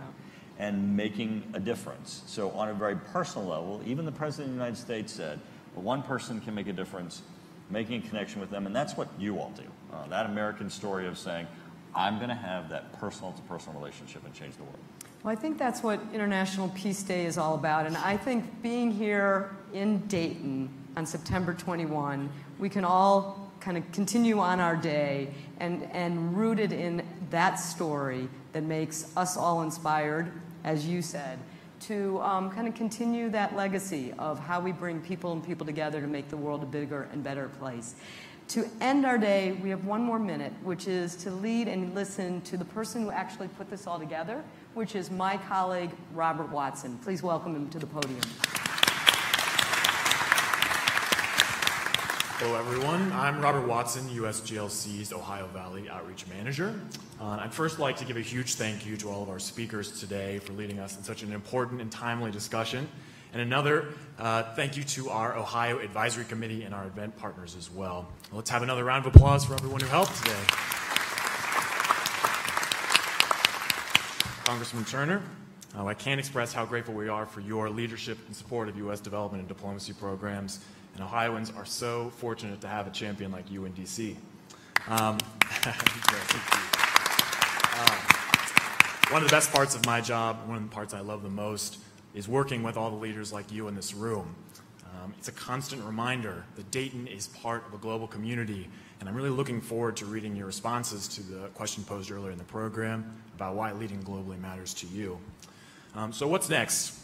and making a difference. So on a very personal level, even the President of the United States said, well, one person can make a difference, making a connection with them, and that's what you all do. That American story of saying, I'm going to have that personal-to-personal relationship and change the world. Well, I think that's what International Peace Day is all about, and I think being here in Dayton on September 21, we can all kind of continue on our day and rooted in that story that makes us all inspired, as you said, to kind of continue that legacy of how we bring people and people together to make the world a bigger and better place. To end our day, we have one more minute, which is to lead and listen to the person who actually put this all together, which is my colleague, Robert Watson. Please welcome him to the podium. Hello, everyone. I'm Robert Watson, USGLC's Ohio Valley Outreach Manager. I'd first like to give a huge thank you to all of our speakers today for leading us in such an important and timely discussion. And another thank you to our Ohio Advisory Committee and our event partners as well. Let's have another round of applause for everyone who helped today. Congressman Turner. I can't express how grateful we are for your leadership and support of U.S. development and diplomacy programs, and Ohioans are so fortunate to have a champion like you in D.C. One of the best parts of my job, one of the parts I love the most, is working with all the leaders like you in this room. It's a constant reminder that Dayton is part of a global community, and I'm really looking forward to reading your responses to the question posed earlier in the program about why leading globally matters to you. So what's next?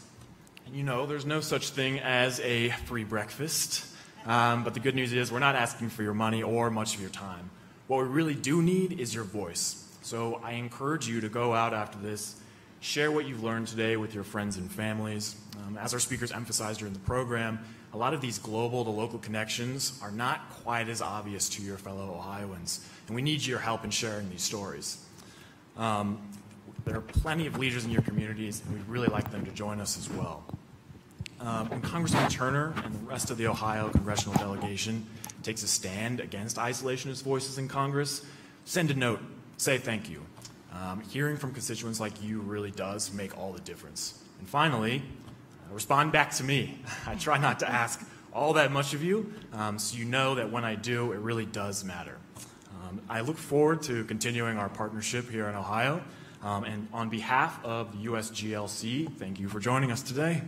You know, there's no such thing as a free breakfast, but the good news is we're not asking for your money or much of your time. What we really do need is your voice. So I encourage you to go out after this, share what you've learned today with your friends and families. As our speakers emphasized during the program, a lot of these global to local connections are not quite as obvious to your fellow Ohioans, and we need your help in sharing these stories. There are plenty of leaders in your communities, and we'd really like them to join us as well. When Congressman Turner and the rest of the Ohio congressional delegation takes a stand against isolationist voices in Congress, send a note, say thank you. Hearing from constituents like you really does make all the difference. And finally, respond back to me. I try not to ask all that much of you, so you know that when I do, it really does matter. I look forward to continuing our partnership here in Ohio. And on behalf of the USGLC, thank you for joining us today.